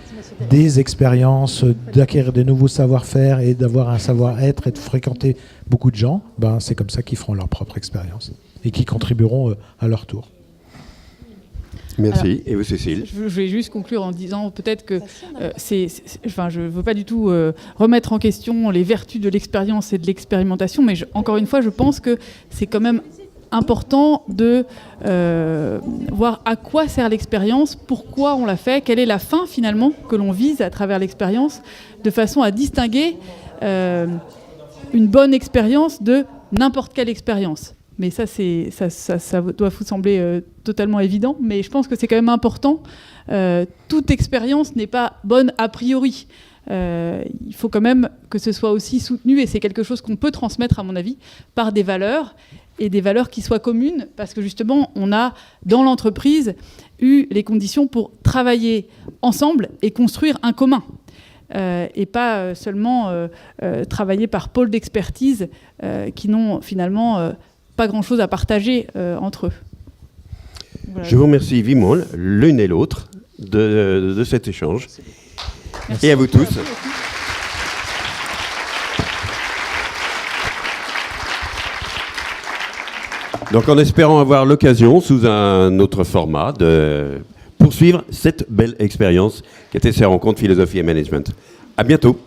des expériences, d'acquérir des nouveaux savoir-faire et d'avoir un savoir-être et de fréquenter beaucoup de gens, c'est comme ça qu'ils feront leur propre expérience et qui contribueront à leur tour. Merci. Alors, et vous, Cécile? Je vais juste conclure en disant peut-être que je ne veux pas du tout remettre en question les vertus de l'expérience et de l'expérimentation, mais encore une fois, je pense que c'est quand même important de voir à quoi sert l'expérience, pourquoi on l'a fait, quelle est la fin finalement que l'on vise à travers l'expérience, de façon à distinguer une bonne expérience de n'importe quelle expérience. Mais ça doit vous sembler totalement évident, mais je pense que c'est quand même important. Toute expérience n'est pas bonne a priori. Il faut quand même que ce soit aussi soutenu, et c'est quelque chose qu'on peut transmettre, à mon avis, par des valeurs, et des valeurs qui soient communes, parce que justement, on a, dans l'entreprise, eu les conditions pour travailler ensemble et construire un commun. Et pas seulement travailler par pôle d'expertise qui n'ont finalement pas grand-chose à partager entre eux. Voilà. Je vous remercie vivement, l'une et l'autre, de cet échange. Merci. Et à vous tous. Donc en espérant avoir l'occasion, sous un autre format, de poursuivre cette belle expérience qui était ces rencontres philosophie et management. À bientôt.